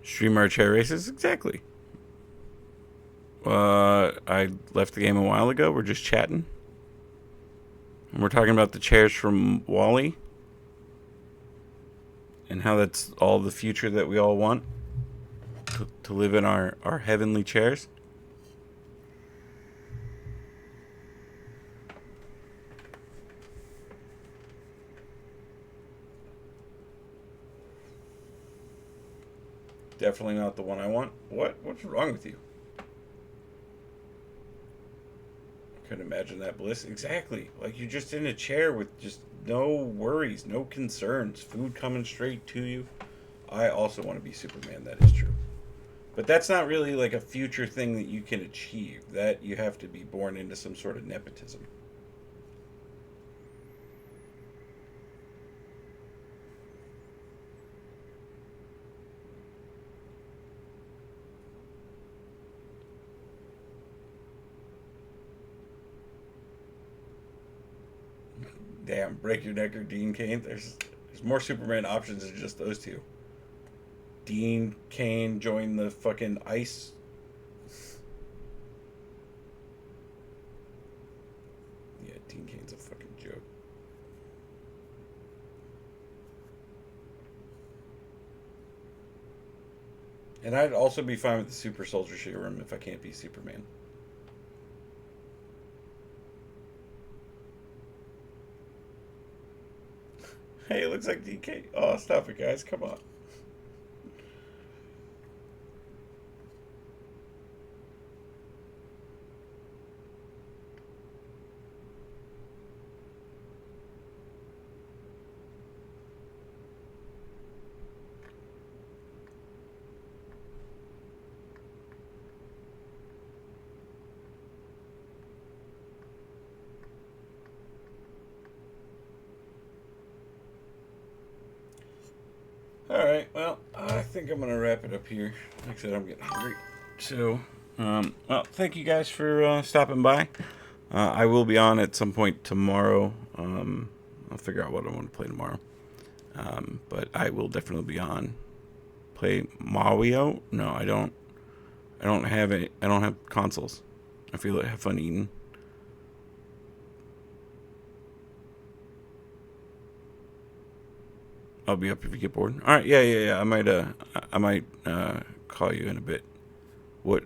Stream our chair races? Exactly. I left the game a while ago. We're just chatting. And we're talking about the chairs from Wall-E and how that's all the future that we all want to live in our heavenly chairs. Definitely not the one I want. What's wrong with you? Couldn't imagine that bliss. Exactly. Like you're just in a chair with just no worries, no concerns, food coming straight to you. I also want to be Superman, that is true. But that's not really like a future thing that you can achieve. That you have to be born into some sort of nepotism. Damn, break your neck or Dean Cain. There's more Superman options than just those two. Dean Cain join the fucking ice. Yeah, Dean Cain's a fucking joke. And I'd also be fine with the super soldier serum if I can't be Superman. Hey, it looks like DK. Oh, stop it, guys. Come on. Alright, well, I think I'm going to wrap it up here. Like I said, I'm getting hungry. So, Well, thank you guys for stopping by. I will be on at some point tomorrow. I'll figure out what I want to play tomorrow. But I will definitely be on. Play Mario? No, I don't. I don't have any. I don't have consoles. I feel like have fun eating. I'll be up if you get bored. All right, yeah. I might call you in a bit. What?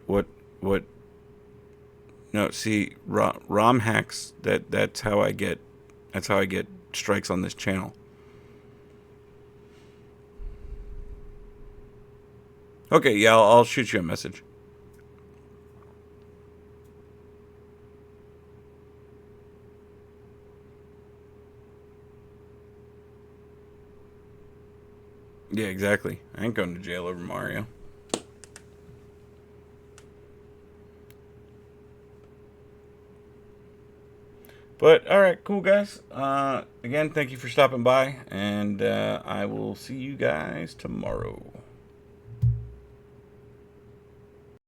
No, see, ROM hacks. That's how I get. That's how I get strikes on this channel. Okay, yeah, I'll shoot you a message. Yeah, exactly. I ain't going to jail over Mario. But, alright, cool, guys. Again, thank you for stopping by, and I will see you guys tomorrow.